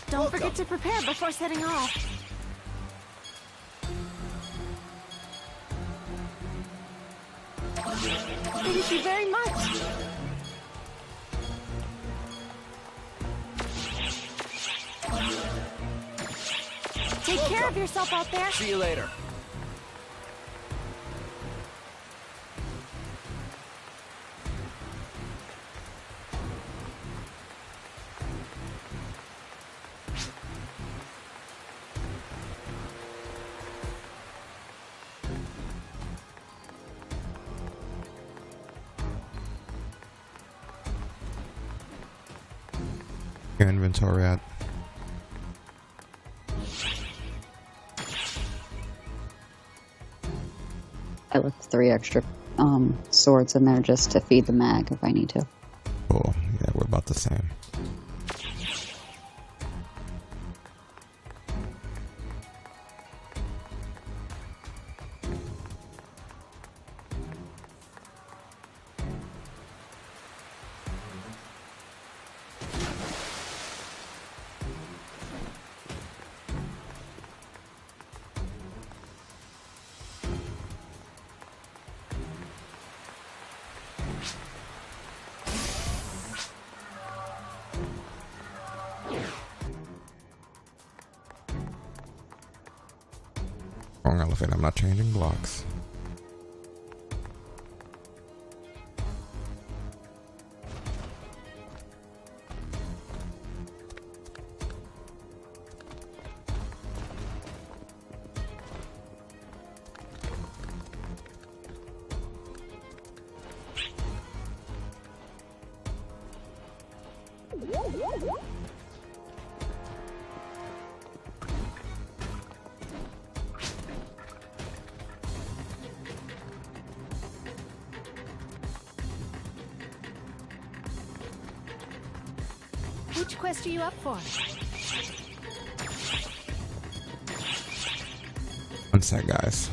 Don't forget to prepare before setting off. Thank you very much. Take care of yourself out there. See you later. Your inventory at. I left 3 extra swords in there just to feed the mag if I need to. Cool. Yeah, we're about the same. Wrong elephant, I'm not changing blocks. Which quest are you up for? One sec, guys.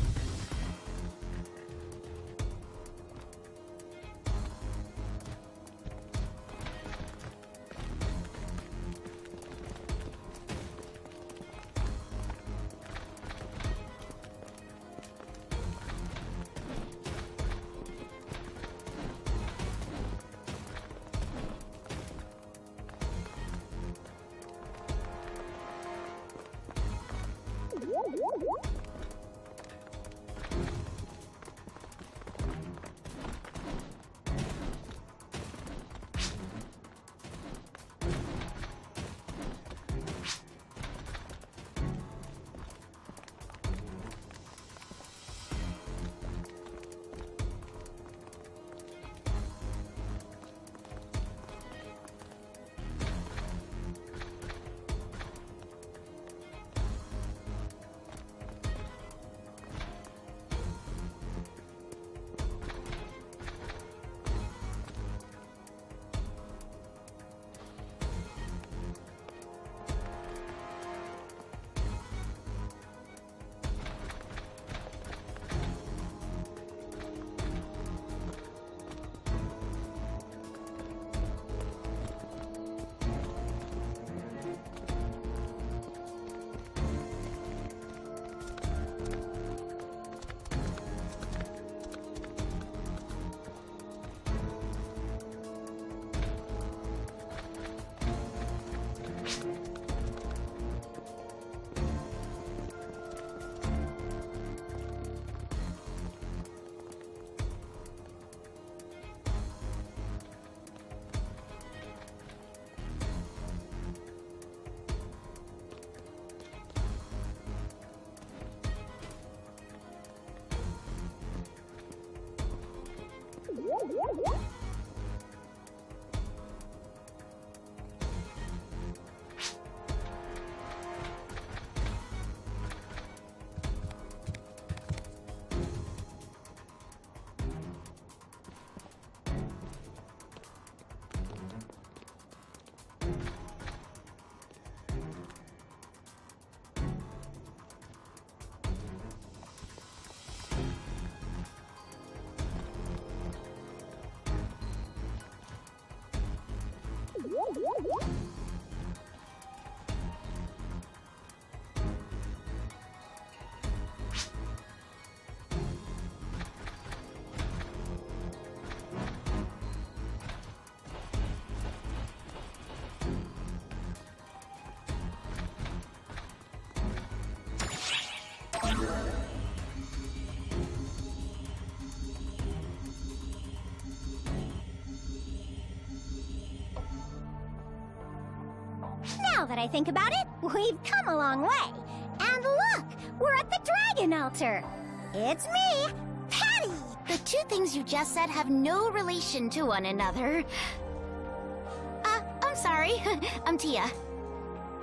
Now that I think about it, we've come a long way. And look, we're at the Dragon Altar. It's me, Patty. The two things you just said have no relation to one another. I'm sorry. I'm Tia.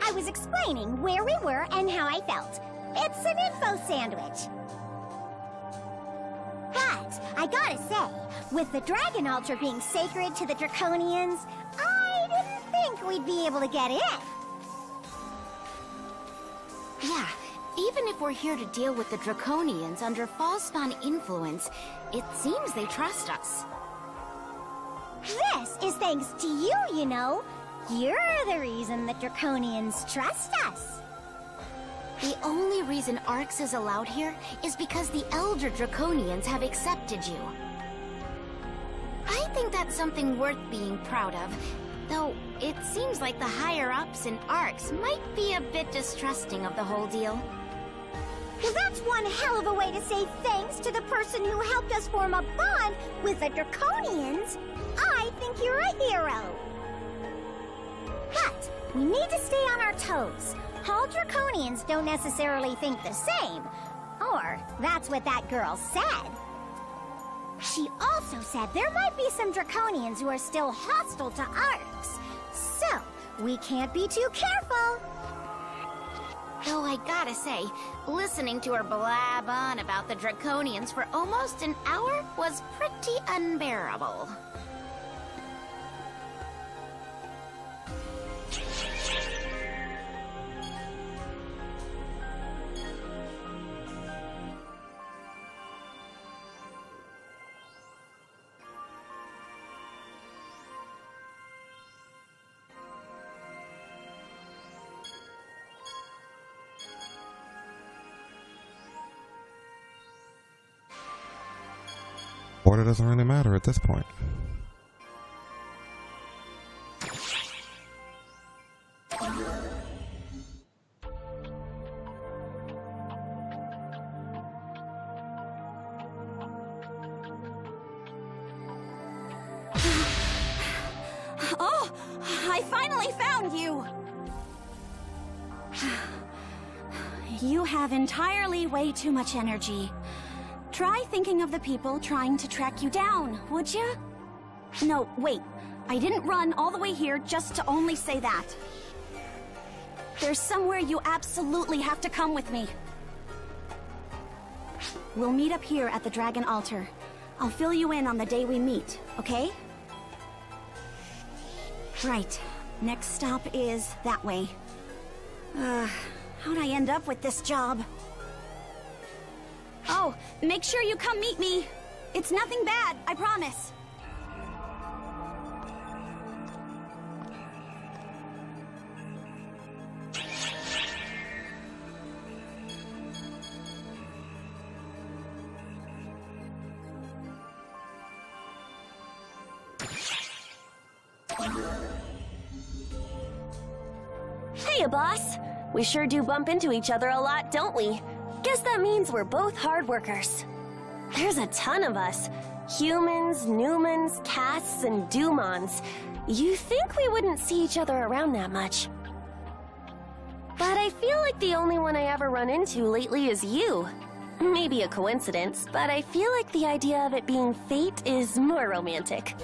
I was explaining where we were and how I felt. It's an info sandwich. But I gotta say, with the Dragon Altar being sacred to the Draconians, I didn't think we'd be able to get in. Yeah, even if we're here to deal with the Draconians under Falspawn influence, it seems they trust us. This is thanks to you, you know. You're the reason the Draconians trust us. The only reason Arx is allowed here is because the Elder Draconians have accepted you. I think that's something worth being proud of, though it seems like the higher-ups in Arx might be a bit distrusting of the whole deal. Well, that's one hell of a way to say thanks to the person who helped us form a bond with the Draconians. I think you're a hero. But we need to stay on our toes. All Draconians don't necessarily think the same. Or that's what that girl said. She also said there might be some Draconians who are still hostile to Arx. So, we can't be too careful. Though I gotta say, listening to her blab on about the Draconians for almost an hour was pretty unbearable. Order doesn't really matter at this point. Oh, I finally found you! You have entirely way too much energy. Try thinking of the people trying to track you down, would you? No, wait. I didn't run all the way here just to only say that. There's somewhere you absolutely have to come with me. We'll meet up here at the Dragon Altar. I'll fill you in on the day we meet, okay? Right. Next stop is that way. How'd I end up with this job? Oh, make sure you come meet me. It's nothing bad, I promise. Hey, boss. We sure do bump into each other a lot, don't we? Guess that means we're both hard workers. There's a ton of us. Humans, Newmans, Casts, and Dumons. You think we wouldn't see each other around that much. But I feel like the only one I ever run into lately is you. Maybe a coincidence, but I feel like the idea of it being fate is more romantic.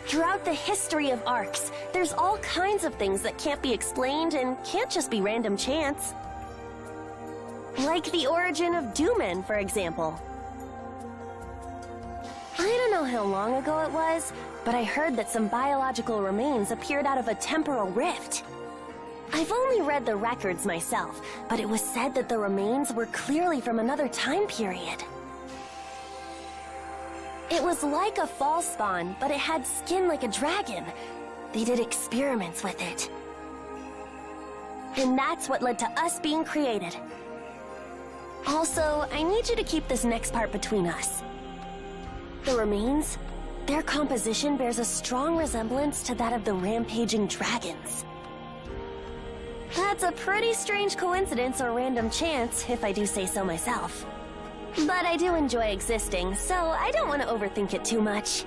Throughout the history of Arx, there's all kinds of things that can't be explained and can't just be random chance. Like the origin of Doomen, for example. I don't know how long ago it was, but I heard that some biological remains appeared out of a temporal rift. I've only read the records myself, but it was said that the remains were clearly from another time period. It was like a false spawn, but it had skin like a dragon. They did experiments with it. And that's what led to us being created. Also, I need you to keep this next part between us. The remains, their composition bears a strong resemblance to that of the rampaging dragons. That's a pretty strange coincidence or random chance, if I do say so myself. But I do enjoy existing, so I don't want to overthink it too much.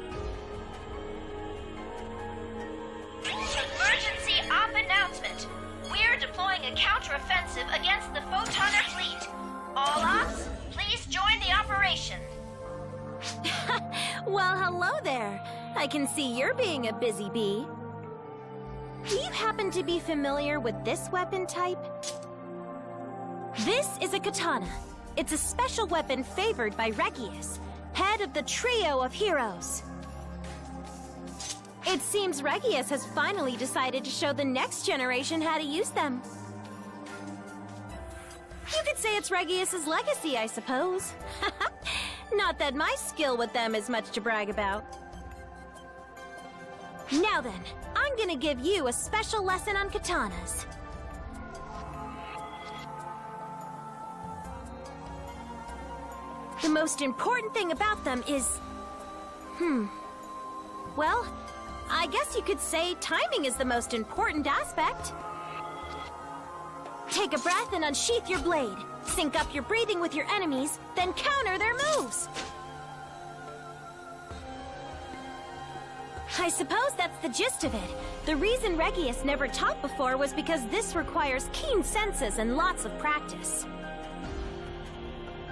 Emergency op announcement. Well, hello there. I can see you're being a busy bee. Do you happen to be familiar with this weapon type? This is a katana. It's a special weapon favored by Regius, head of the trio of heroes. It seems Regius has finally decided to show the next generation how to use them. You could say it's Regius's legacy, I suppose. Not that my skill with them is much to brag about. Now then, I'm gonna give you a special lesson on katanas. The most important thing about them is... Well, I guess you could say timing is the most important aspect. Take a breath and unsheath your blade. Sync up your breathing with your enemies, then counter their moves. I suppose that's the gist of it. The reason Regius never taught before was because this requires keen senses and lots of practice.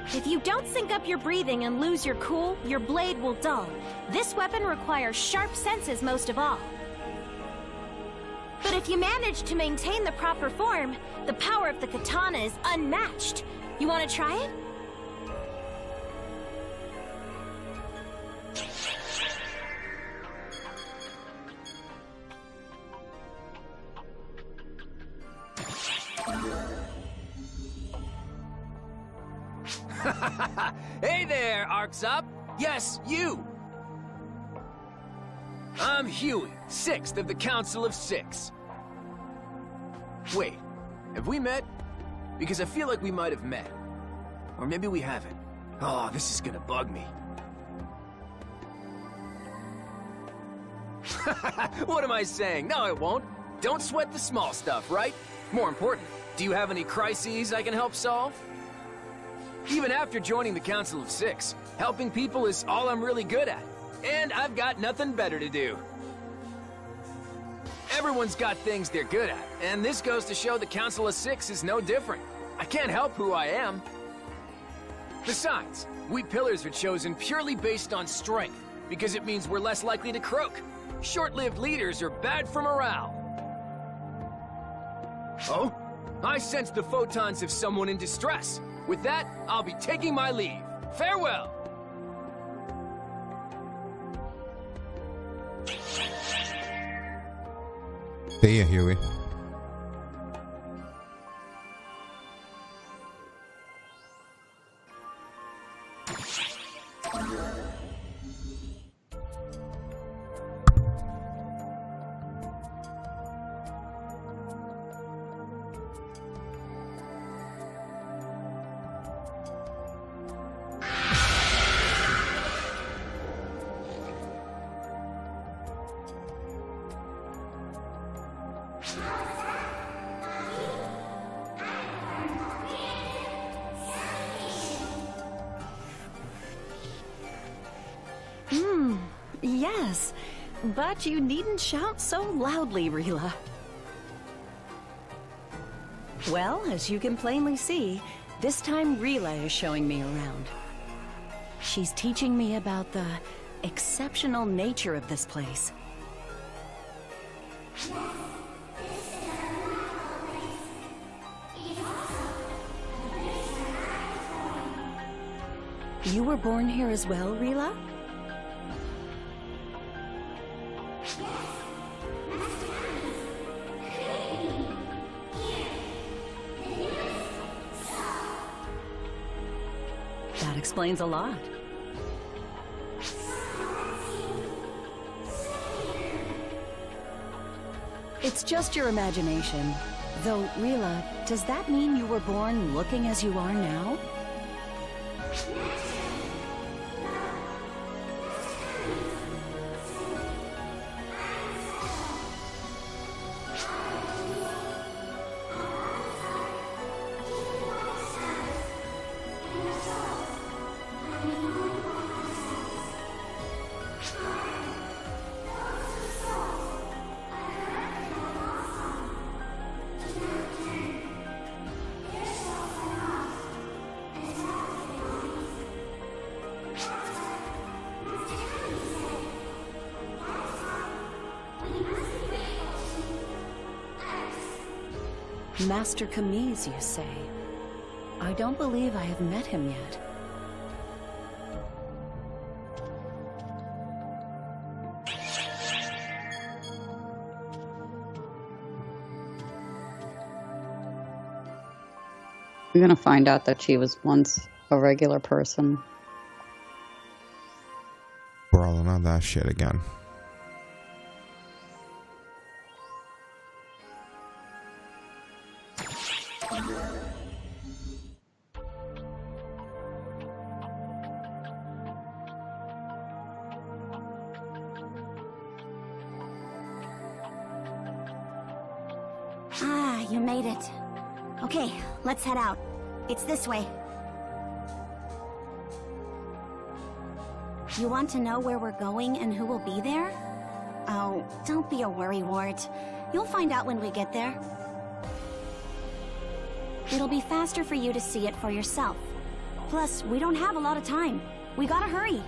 If you don't sync up your breathing and lose your cool, your blade will dull. This weapon requires sharp senses most of all. But if you manage to maintain the proper form, the power of the katana is unmatched. You want to try it? Hey there, Arcs Up! Yes, you! I'm Huey, 6th of the Council of 6. Wait, have we met? Because I feel like we might have met. Or maybe we haven't. Oh, this is gonna bug me. What am I saying? No, it won't. Don't sweat the small stuff, right? More important, do you have any crises I can help solve? Even after joining the Council of 6, helping people is all I'm really good at. And I've got nothing better to do. Everyone's got things they're good at, and this goes to show the Council of 6 is no different. I can't help who I am. Besides, we pillars are chosen purely based on strength, because it means we're less likely to croak. Short-lived leaders are bad for morale. Oh? I sense the photons of someone in distress. With that, I'll be taking my leave. Farewell! See ya, Huey. Yes, but you needn't shout so loudly, Rila. Well, as you can plainly see, this time Rila is showing me around. She's teaching me about the exceptional nature of this place. You were born here as well, Rila? That explains a lot. It's just your imagination. Though, Rila, does that mean you were born looking as you are now? Master Camise, you say? I don't believe I have met him yet. We're gonna find out that she was once a regular person. Brawling on that shit again. Ah, you made it. Okay, let's head out. It's this way. You want to know where we're going and who will be there? Oh, don't be a worrywart. You'll find out when we get there. It'll be faster for you to see it for yourself. Plus, we don't have a lot of time. We gotta hurry.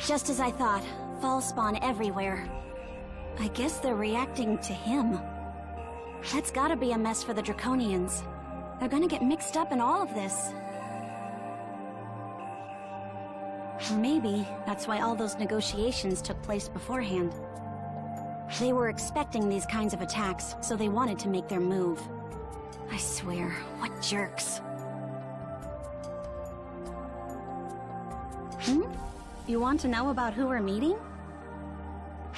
Just as I thought, fall spawn everywhere. I guess they're reacting to him. That's gotta be a mess for the Draconians. They're gonna get mixed up in all of this. Or maybe that's why all those negotiations took place beforehand. They were expecting these kinds of attacks, so they wanted to make their move. I swear, what jerks. You want to know about who we're meeting?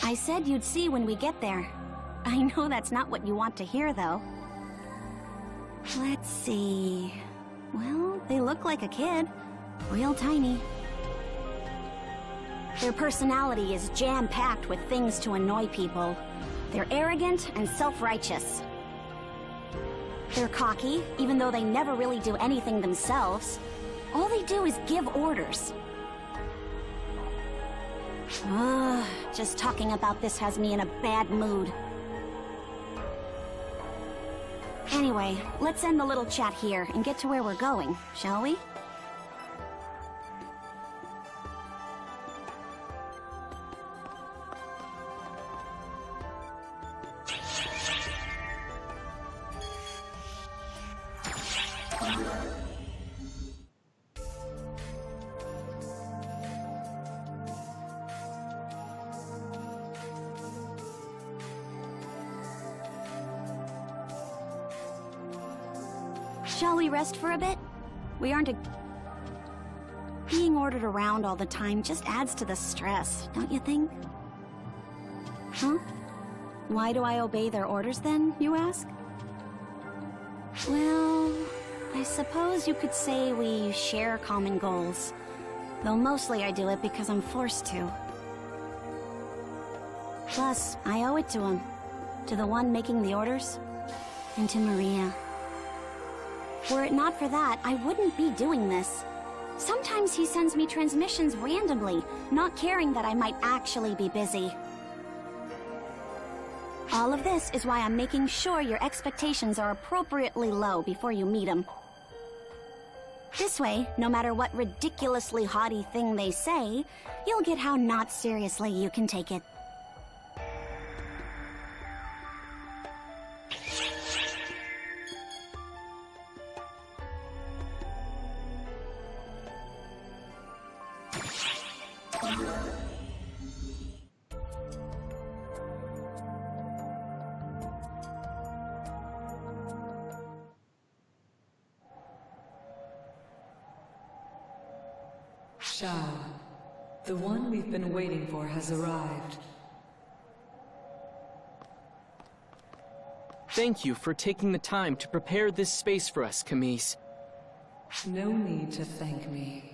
I said you'd see when we get there. I know that's not what you want to hear, though. Let's see... Well, they look like a kid. Real tiny. Their personality is jam-packed with things to annoy people. They're arrogant and self-righteous. They're cocky, even though they never really do anything themselves. All they do is give orders. Ugh, just talking about this has me in a bad mood. Anyway, let's end the little chat here and get to where we're going, shall we? Shall we rest for a bit? We aren't Being ordered around all the time just adds to the stress, don't you think? Huh? Why do I obey their orders then, you ask? Well, I suppose you could say we share common goals. Though mostly I do it because I'm forced to. Plus, I owe it to him. To the one making the orders. And to Maria. Were it not for that, I wouldn't be doing this. Sometimes he sends me transmissions randomly, not caring that I might actually be busy. All of this is why I'm making sure your expectations are appropriately low before you meet him. This way, no matter what ridiculously haughty thing they say, you'll get how not seriously you can take it. Shao, the one we've been waiting for has arrived. Thank you for taking the time to prepare this space for us, Camise. No need to thank me.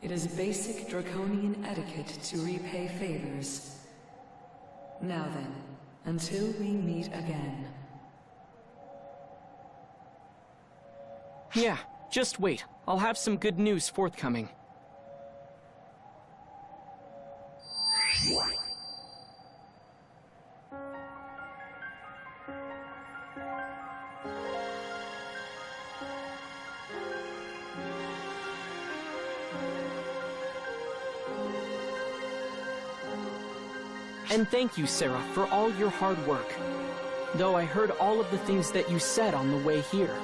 It is basic draconian etiquette to repay favors. Now then, until we meet again. Yeah, just wait. I'll have some good news forthcoming. And thank you, Sarah, for all your hard work. Though I heard all of the things that you said on the way here.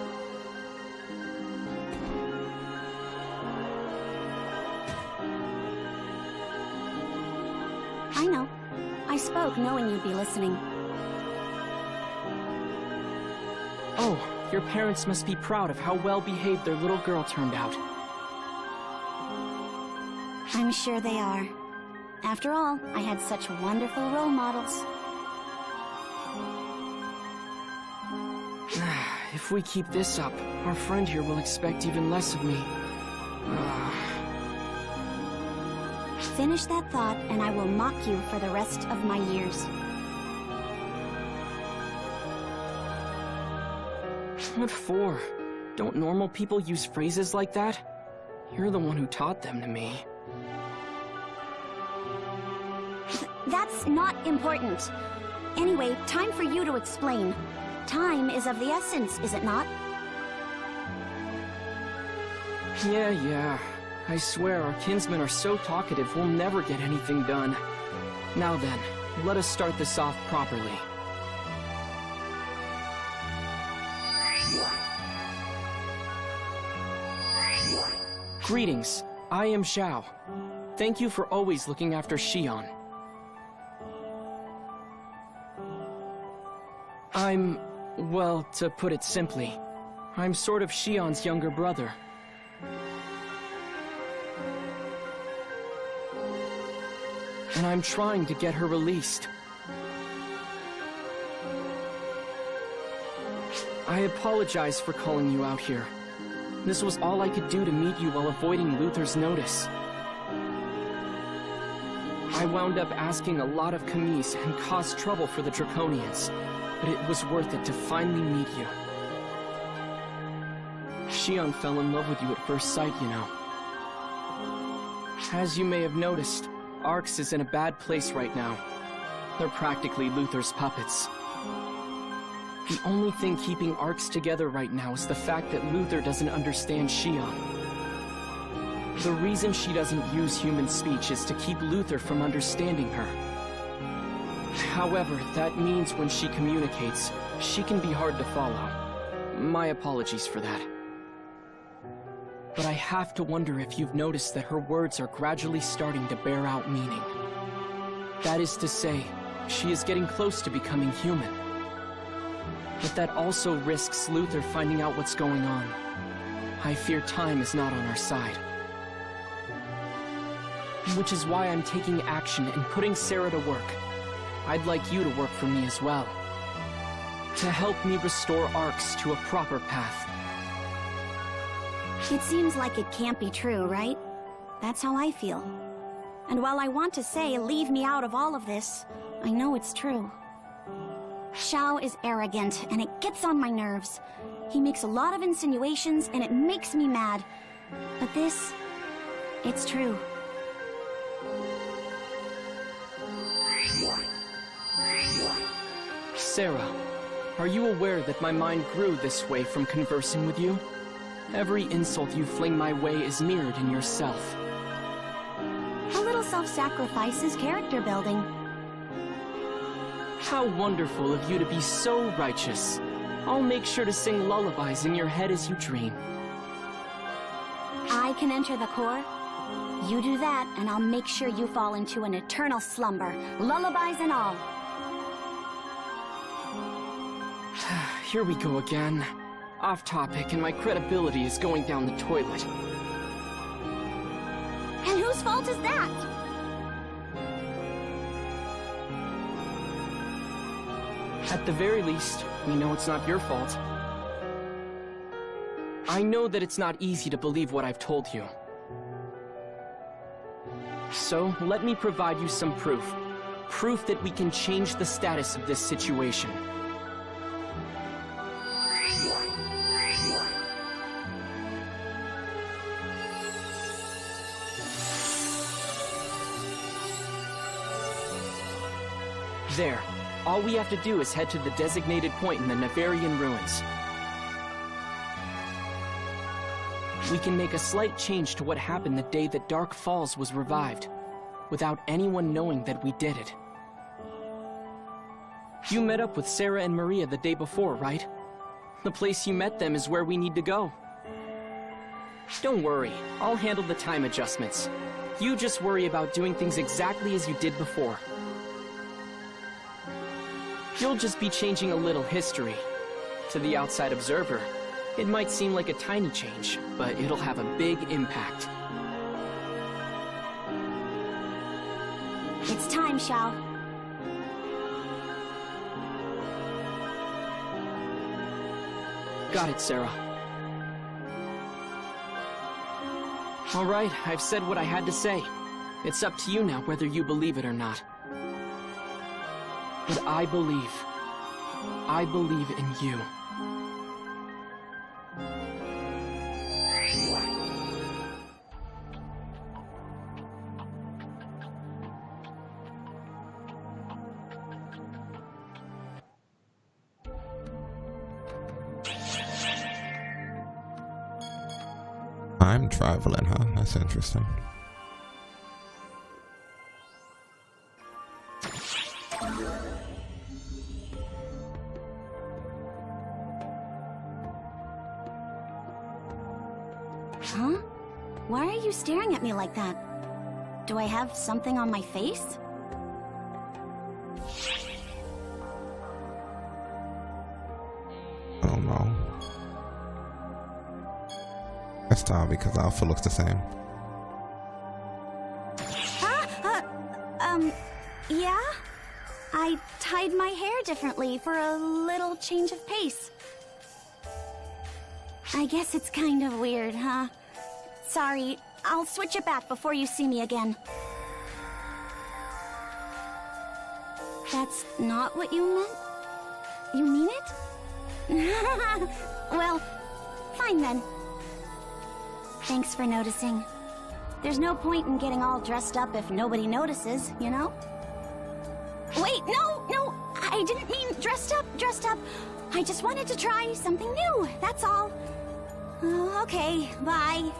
I know. I spoke knowing you'd be listening. Oh, your parents must be proud of how well behaved their little girl turned out. I'm sure they are. After all, I had such wonderful role models. If we keep this up, our friend here will expect even less of me. Finish that thought, and I will mock you for the rest of my years. What for? Don't normal people use phrases like that? You're the one who taught them to me. That's not important. Anyway, time for you to explain. Time is of the essence, is it not? Yeah. I swear our kinsmen are so talkative we'll never get anything done. Now then, let us start this off properly. Greetings, I am Xiao. Thank you for always looking after Xion. Well, to put it simply, I'm sort of Xion's younger brother. And I'm trying to get her released. I apologize for calling you out here. This was all I could do to meet you while avoiding Luther's notice. I wound up asking a lot of commies and caused trouble for the Draconians, but it was worth it to finally meet you. Xion fell in love with you at first sight, you know. As you may have noticed, Arx is in a bad place right now. They're practically Luther's puppets. The only thing keeping Arx together right now is the fact that Luther doesn't understand Xion. The reason she doesn't use human speech is to keep Luther from understanding her. However, that means when she communicates, she can be hard to follow. My apologies for that. But I have to wonder if you've noticed that her words are gradually starting to bear out meaning. That is to say, she is getting close to becoming human. But that also risks Luther finding out what's going on. I fear time is not on our side. Which is why I'm taking action and putting Sarah to work. I'd like you to work for me as well. To help me restore Arx to a proper path. It seems like it can't be true, right? That's how I feel. And while I want to say, leave me out of all of this, I know it's true. Xiao is arrogant, and it gets on my nerves. He makes a lot of insinuations, and it makes me mad. But this, it's true. Sarah, are you aware that my mind grew this way from conversing with you? Every insult you fling my way is mirrored in yourself. A little self-sacrifice is character building. How wonderful of you to be so righteous. I'll make sure to sing lullabies in your head as you dream. I can enter the core. You do that, and I'll make sure you fall into an eternal slumber, lullabies and all. Here we go again. Off topic, and my credibility is going down the toilet. And whose fault is that? At the very least, we know it's not your fault. I know that it's not easy to believe what I've told you. So, let me provide you some proof. Proof that we can change the status of this situation. There. All we have to do is head to the designated point in the Nevarian ruins. We can make a slight change to what happened the day that Dark Falls was revived, without anyone knowing that we did it. You met up with Sarah and Maria the day before, right? The place you met them is where we need to go. Don't worry, I'll handle the time adjustments. You just worry about doing things exactly as you did before. You'll just be changing a little history. To the outside observer, it might seem like a tiny change, but it'll have a big impact. It's time, Xiao. Got it, Sarah. All right, I've said what I had to say. It's up to you now whether you believe it or not. But I believe in you. Time traveling, huh? That's interesting. Huh? Why are you staring at me like that? Do I have something on my face? I don't know. That's time because Alpha looks the same. Yeah? I tied my hair differently for a little change of pace. I guess it's kind of weird, huh? Sorry, I'll switch it back before you see me again. That's not what you meant? You mean it? Well, fine then. Thanks for noticing. There's no point in getting all dressed up if nobody notices, you know? Wait, no, I didn't mean dressed up. I just wanted to try something new, that's all. Okay, bye.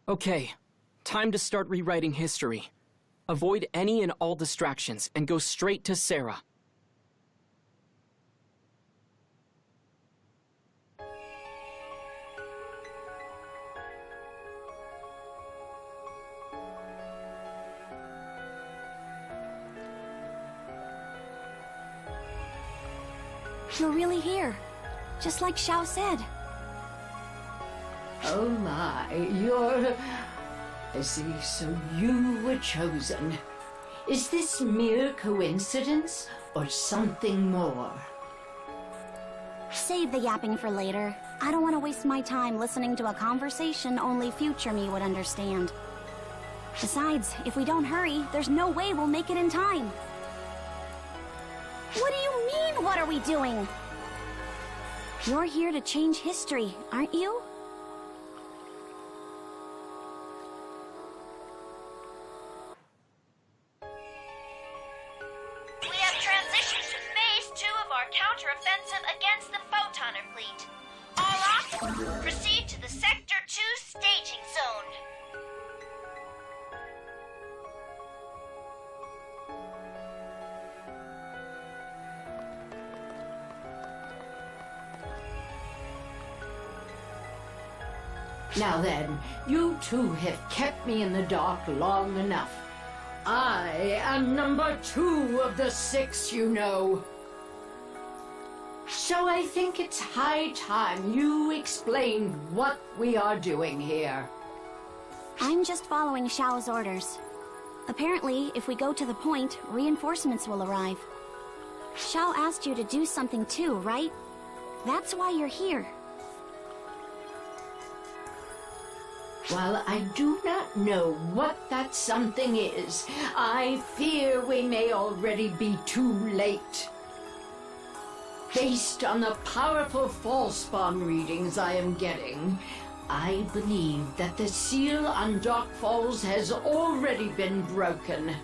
Okay, time to start rewriting history. Avoid any and all distractions and go straight to Sarah. You're really here, just like Xiao said. Oh my, you're... I see, so you were chosen. Is this mere coincidence, or something more? Save the yapping for later. I don't want to waste my time listening to a conversation only future me would understand. Besides, if we don't hurry, there's no way we'll make it in time. What do you mean, what are we doing? You're here to change history, aren't you? We have transitioned to Phase 2 of our counteroffensive against the Photoner fleet. All ops, proceed to the Sector 2 staging zone. Now then, you two have kept me in the dark long enough. I am number 2 of the 6, you know. So I think it's high time you explained what we are doing here. I'm just following Xiao's orders. Apparently, if we go to the point, reinforcements will arrive. Xiao asked you to do something too, right? That's why you're here. While I do not know what that something is, I fear we may already be too late. Based on the powerful false-spawn readings I am getting, I believe that the seal on Dark Falls has already been broken.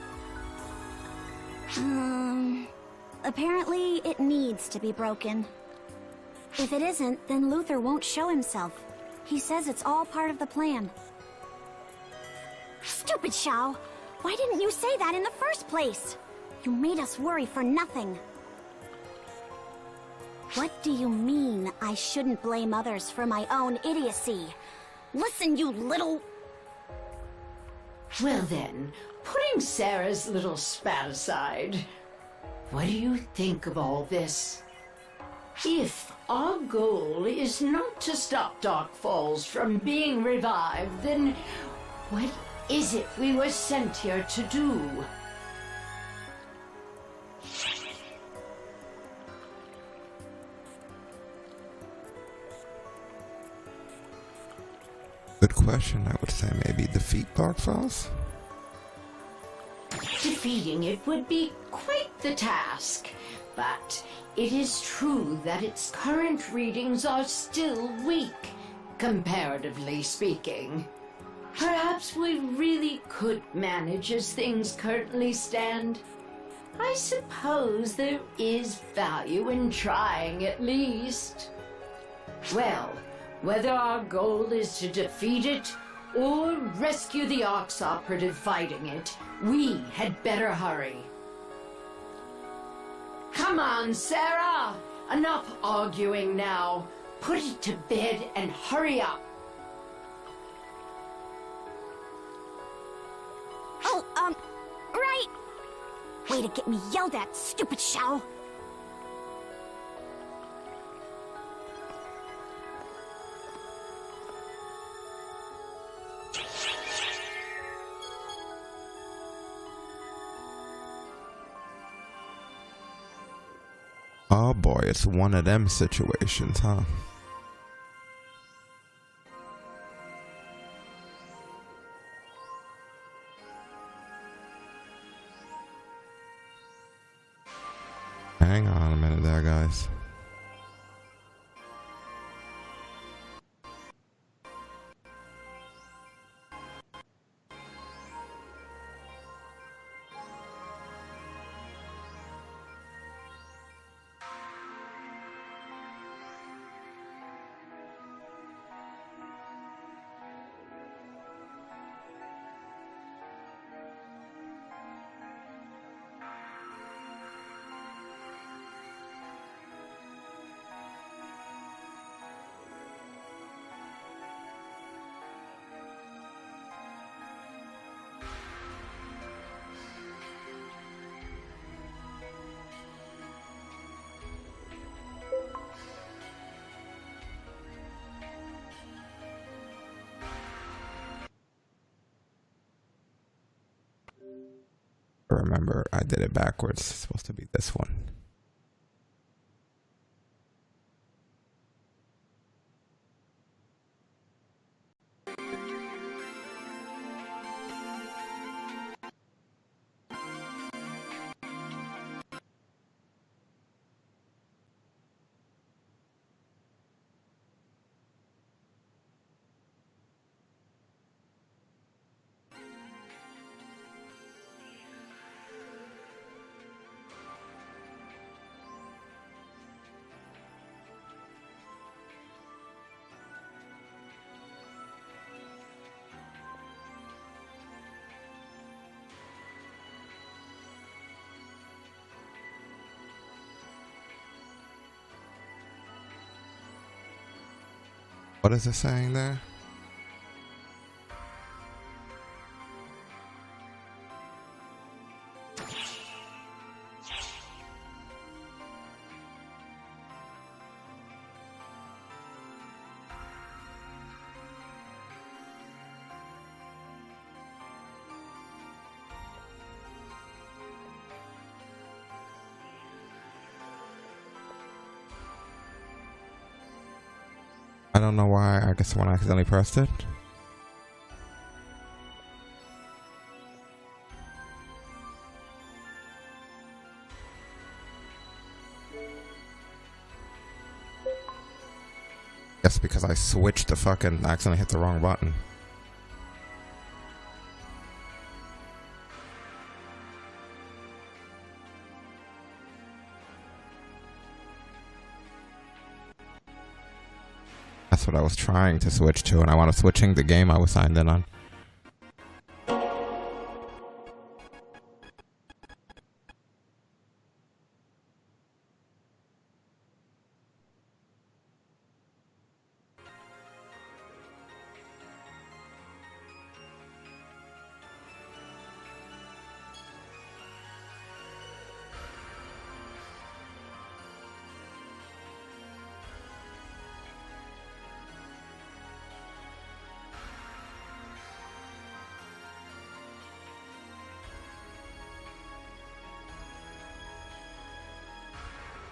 apparently it needs to be broken. If it isn't, then Luther won't show himself. He says it's all part of the plan. Stupid Shao! Why didn't you say that in the first place? You made us worry for nothing. What do you mean I shouldn't blame others for my own idiocy? Listen, you little... Well then, putting Sarah's little spat aside, what do you think of all this? If our goal is not to stop Dark Falls from being revived, then what is it we were sent here to do? Good question. I would say maybe defeat Dark Falls. Defeating it would be quite the task, but it is true that its current readings are still weak, comparatively speaking. Perhaps we really could manage as things currently stand. I suppose there is value in trying at least. Well, whether our goal is to defeat it or rescue the Ox operative fighting it, we had better hurry. Come on, Sarah! Enough arguing now. Put it to bed and hurry up. Oh, right! Way to get me yelled at, stupid Shao! Oh boy, it's one of them situations, huh? Hang on a minute there, guys. Remember, I did it backwards. It's supposed to be this one. What is it saying there? I don't know why. I guess when I accidentally pressed it. Guess because I switched the fucking, I accidentally hit the wrong button. That's what I was trying to switch to, and I wound up switching the game I was signed in on.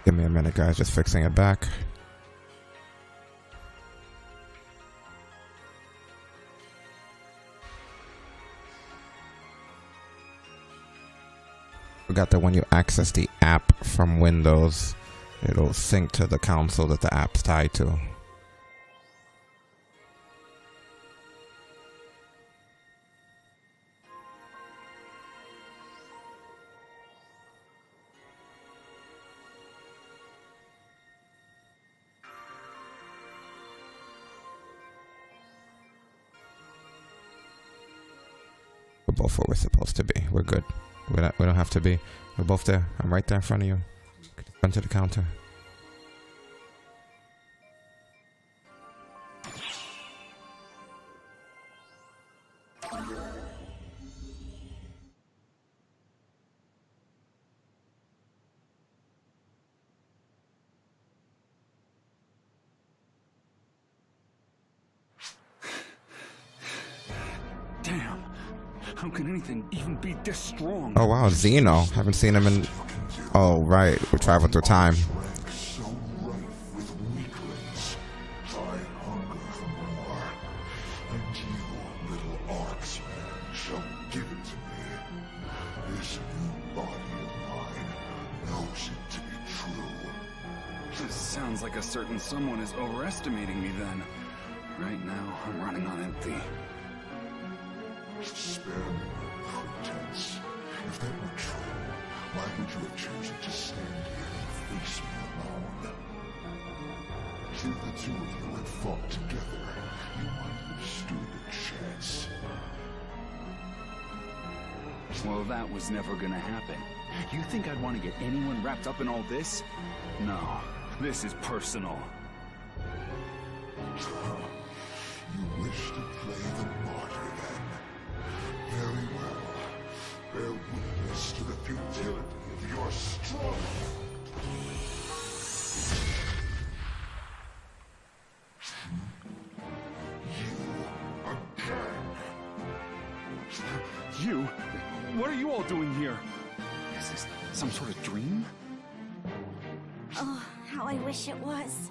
Give me a minute, guys. Just fixing it back. Forgot that when you access the app from Windows, it'll sync to the console that the app's tied to. We're both where we're supposed to be. We're good. We don't have to be. We're both there. I'm right there in front of you. Run to the counter. Damn. How can anything even be this strong? Oh wow, Zeno. Haven't seen him in... Oh right, we traveled through time. So rife with weaklings. I hunger for more. And you, little Arxman, shall give it to me. This new body of mine knows it to be true. This sounds like a certain someone is overestimating me then. Right now, I'm running on empty. Spare me your pretense. If that were true, why would you have chosen to stand here and face me alone? If the two of you had fought together, you might have stood a chance. Well, that was never gonna happen. You think I'd want to get anyone wrapped up in all this? No, this is personal. You wish to play the martyr then? Very well. Bear witness to the futility of your struggle. You again. You? What are you all doing here? Is this some sort of dream? Oh, how I wish it was.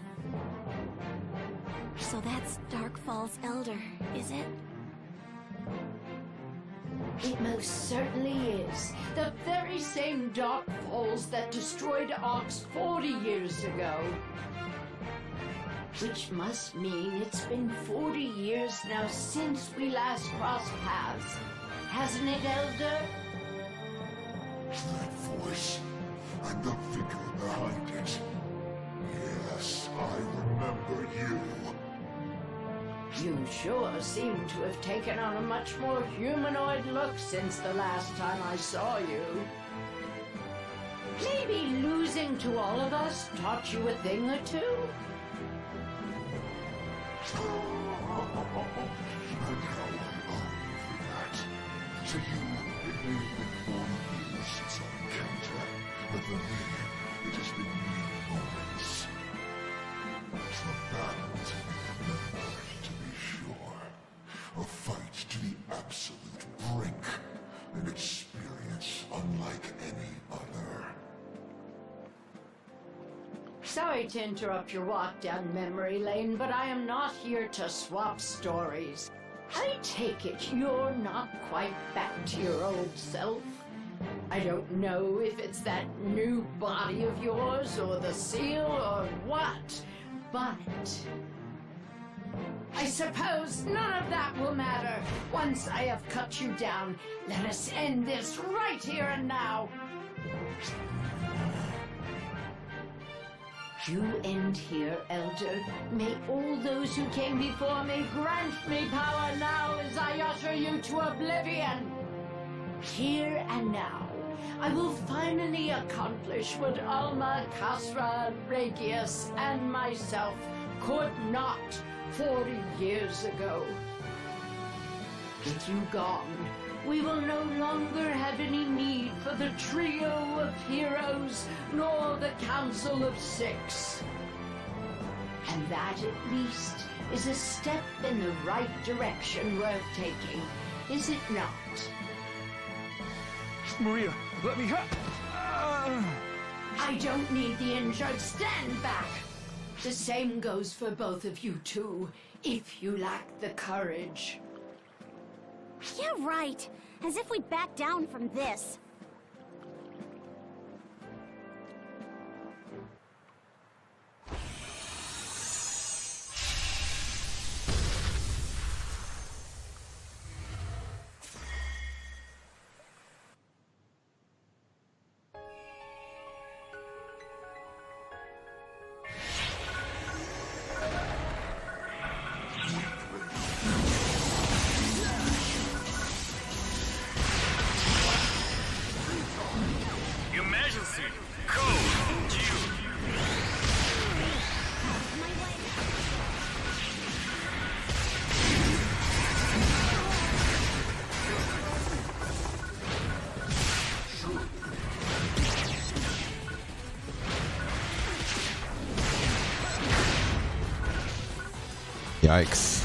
So that's Darkfall's Elder, is it? It most certainly is. The very same Dark Falls that destroyed Ox 40 years ago. Which must mean it's been 40 years now since we last crossed paths. Hasn't it, Elder? That voice, and the figure behind it. Yes, I remember you. You sure seem to have taken on a much more humanoid look since the last time I saw you. Maybe losing to all of us taught you a thing or two? And how I owe you for that. To you, it may have been 40 years since our encounter, but for me, it has been many moments. From battle to memory, to be sure. A fight to the absolute brink. An experience unlike any other. Sorry to interrupt your walk down memory lane, but I am not here to swap stories. I take it you're not quite back to your old self. I don't know if it's that new body of yours, or the seal, or what, but I suppose none of that will matter. Once I have cut you down, let us end this right here and now. you end here, Elder. May all those who came before me grant me power now as I usher you to oblivion. Here and now, I will finally accomplish what Alma, Kasra, Regius, and myself could not 40 years ago. With you gone, we will no longer have any need for the trio of heroes, nor the Council of Six. And that, at least, is a step in the right direction worth taking, is it not? Maria, let me help. I don't need the injured. Stand back. The same goes for both of you too, if you lack the courage. Yeah, right. As if we'd back down from this. Emergency! Code! Q! Yikes.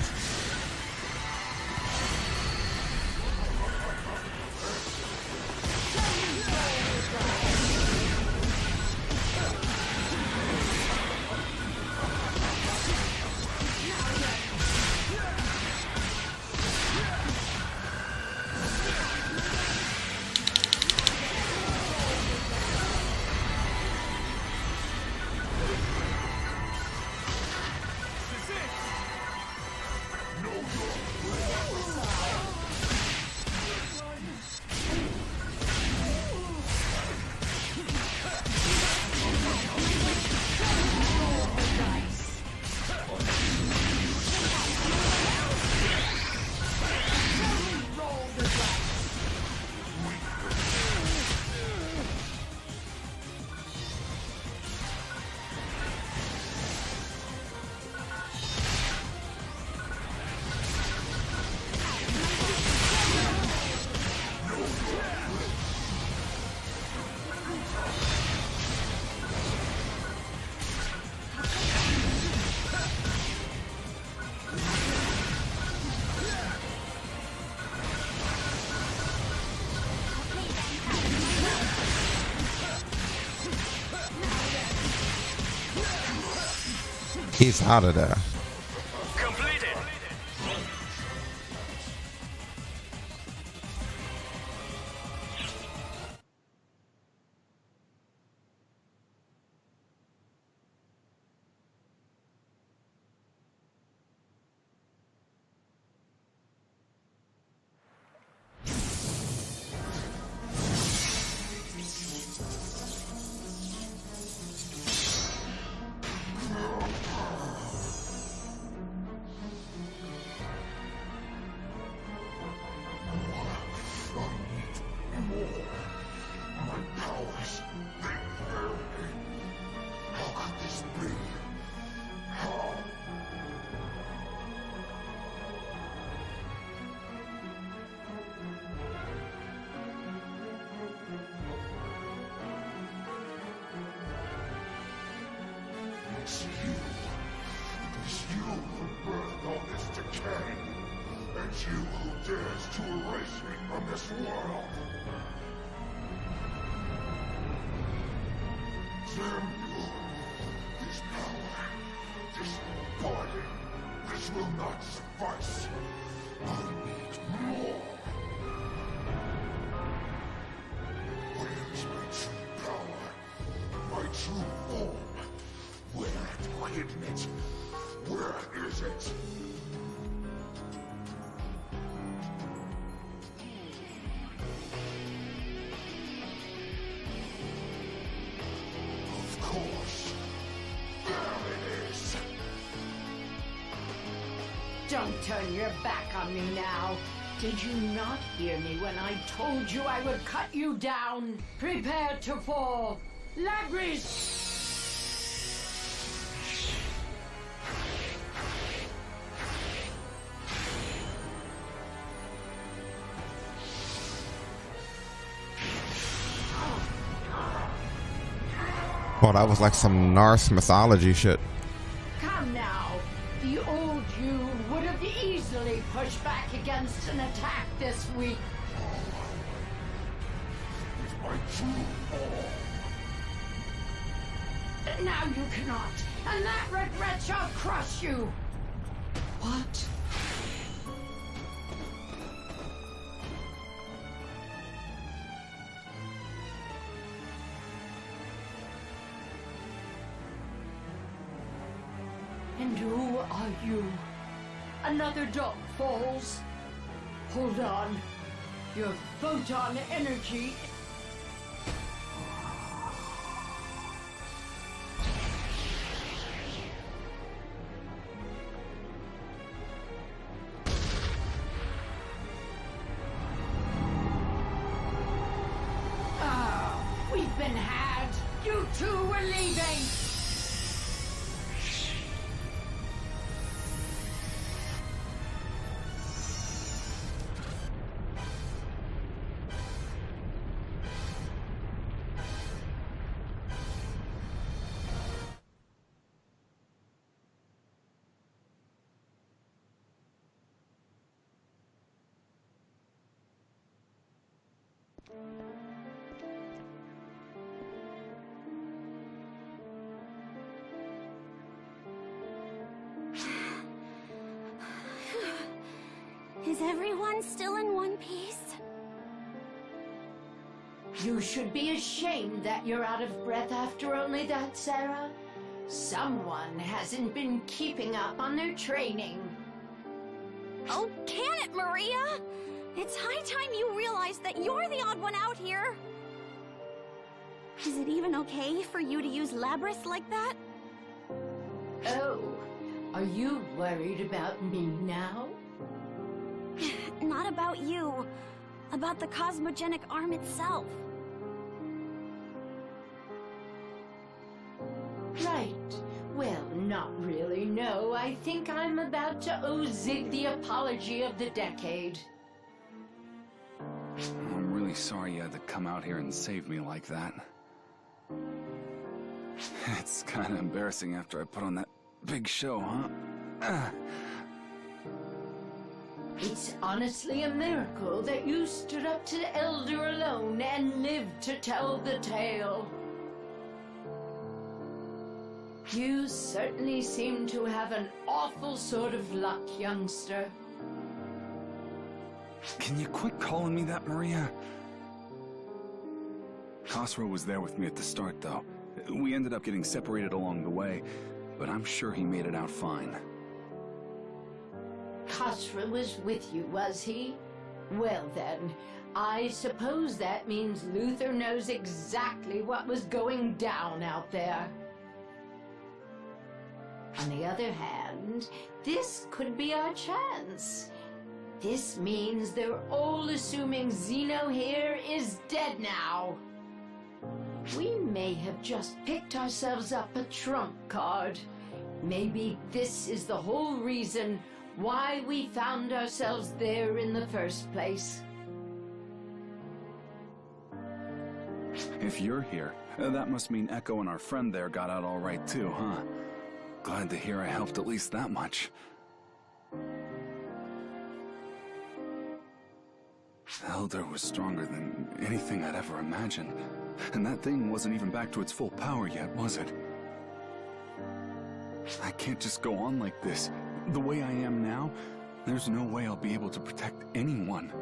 He's out of there. Completed! It's you. It is you who birthed all this decay. And you who dares to erase me from this world. Damn you. This power, this body, this will not suffice. I need more. Where is my true power? My true form? Where have you hidden it? Where is it? Of course. Don't turn your back on me now. Did you not hear me when I told you I would cut you down? Prepare to fall. Labris! Oh, that was like some Norse mythology shit. Come now. The old you would have easily pushed back against an attack this week. Now you cannot, and that regret shall crush you. What? And who are you? Another dog falls. Hold on. Your photon energy. We've been had. You two were leaving. Is everyone still in one piece? You should be ashamed that you're out of breath after only that, Sarah. Someone hasn't been keeping up on their training. Oh, can it, Maria? It's high time you realize that you're the odd one out here. Is it even okay for you to use Labrys like that? Oh, are you worried about me now? Not about you. About the cosmogenic arm itself. Right. Well, not really, no. I think I'm about to owe Zig the apology of the decade. I'm really sorry you had to come out here and save me like that. It's kind of embarrassing after I put on that big show, huh? It's honestly a miracle that you stood up to the Elder alone and lived to tell the tale. You certainly seem to have an awful sort of luck, youngster. Can you quit calling me that, Maria? Khosrow was there with me at the start, though. We ended up getting separated along the way, but I'm sure he made it out fine. Khosrow was with you, was he? Well then, I suppose that means Luther knows exactly what was going down out there. On the other hand, this could be our chance. This means they're all assuming Zeno here is dead now. We may have just picked ourselves up a trump card. Maybe this is the whole reason why we found ourselves there in the first place. If you're here, that must mean Echo and our friend there got out all right too, huh? Glad to hear I helped at least that much. Elder was stronger than anything I'd ever imagined. And that thing wasn't even back to its full power yet, was it? I can't just go on like this. The way I am now, there's no way I'll be able to protect anyone.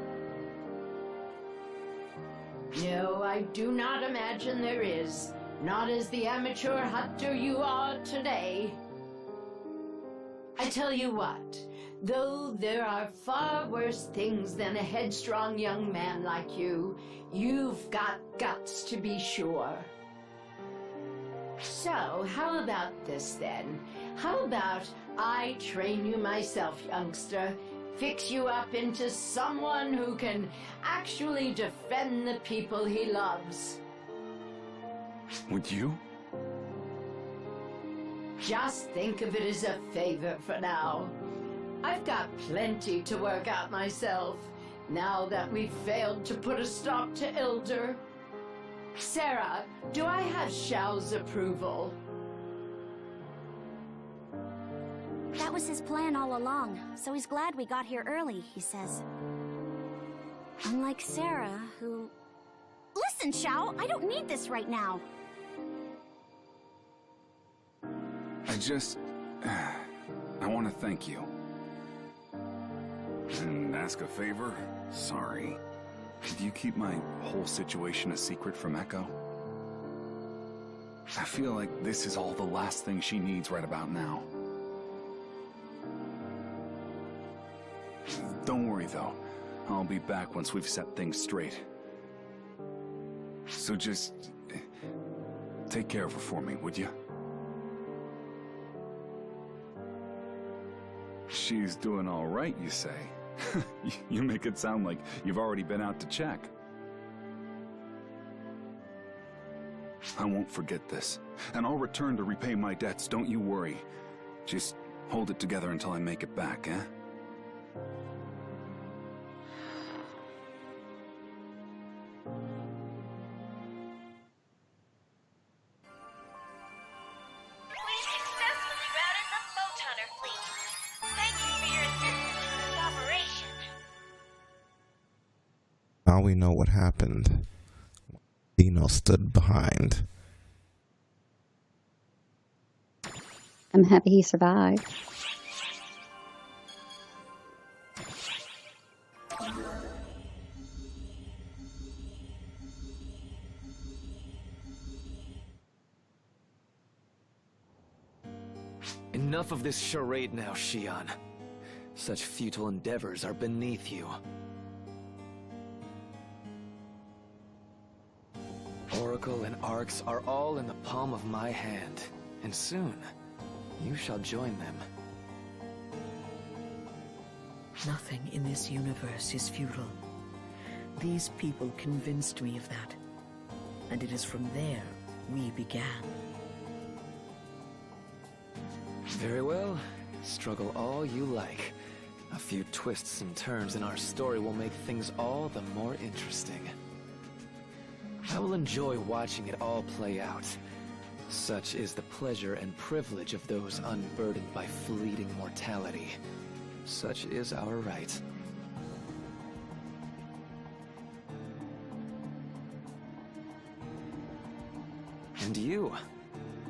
No, I do not imagine there is. Not as the amateur hunter you are today. I tell you what, though there are far worse things than a headstrong young man like you, you've got guts to be sure. So, how about this then? How about I train you myself, youngster? Fix you up into someone who can actually defend the people he loves. Would you? Just think of it as a favor for now. I've got plenty to work out myself, now that we've failed to put a stop to Elder. Sarah, do I have Xiao's approval? That was his plan all along, so he's glad we got here early, he says. Unlike Sarah, who... Listen, Xiao, I don't need this right now. I want to thank you. And ask a favor? Sorry. Could you keep my whole situation a secret from Echo? I feel like this is all the last thing she needs right about now. Don't worry though, I'll be back once we've set things straight. So just take care of her for me, would you? She's doing all right, you say? You make it sound like you've already been out to check. I won't forget this, and I'll return to repay my debts, don't you worry. Just hold it together until I make it back, eh? Now we know what happened. Dino stood behind. I'm happy he survived. Enough of this charade now, Xion. Such futile endeavors are beneath you. Oracle and Arcs are all in the palm of my hand, and soon, you shall join them. Nothing in this universe is futile. These people convinced me of that, and it is from there we began. Very well. Struggle all you like. A few twists and turns in our story will make things all the more interesting. I will enjoy watching it all play out. Such is the pleasure and privilege of those unburdened by fleeting mortality. Such is our right. And you?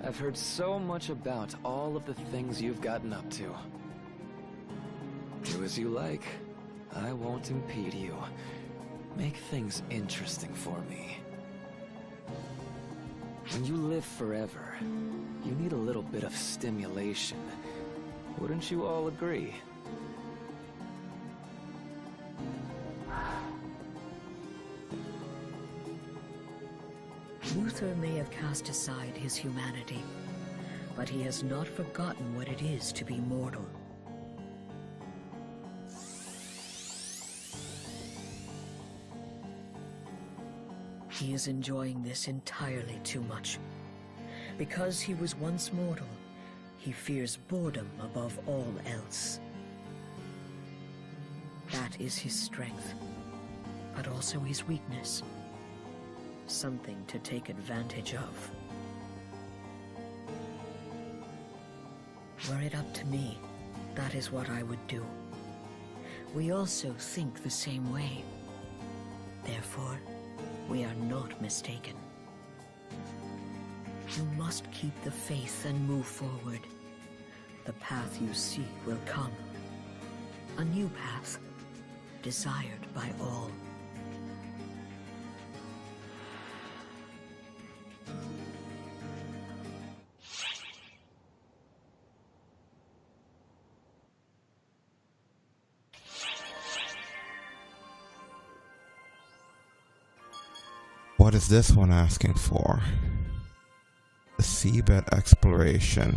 I've heard so much about all of the things you've gotten up to. Do as you like. I won't impede you. Make things interesting for me. When you live forever, you need a little bit of stimulation. Wouldn't you all agree? Luther may have cast aside his humanity, but he has not forgotten what it is to be mortal. He is enjoying this entirely too much. Because he was once mortal, he fears boredom above all else. That is his strength, but also his weakness. Something to take advantage of. Were it up to me, that is what I would do. We also think the same way. Therefore, we are not mistaken. You must keep the faith and move forward. The path you seek will come. A new path, desired by all. What is this one asking for? The seabed exploration.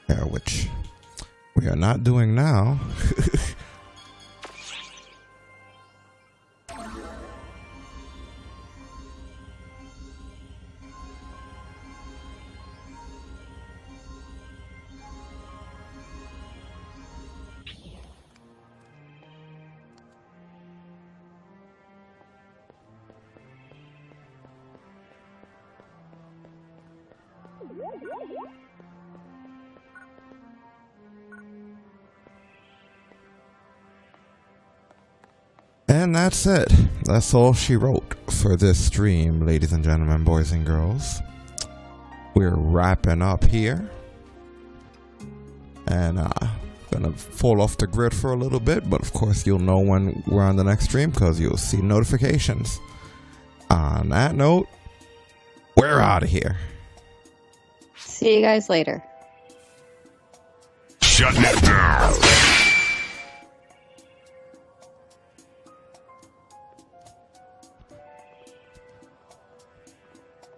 Yeah, which we are not doing now. And that's it. That's all she wrote for this stream, ladies and gentlemen, boys and girls. We're wrapping up here. And gonna fall off the grid for a little bit, but of course you'll know when we're on the next stream because you'll see notifications. On that note, we're out of here. See you guys later. Shut it down.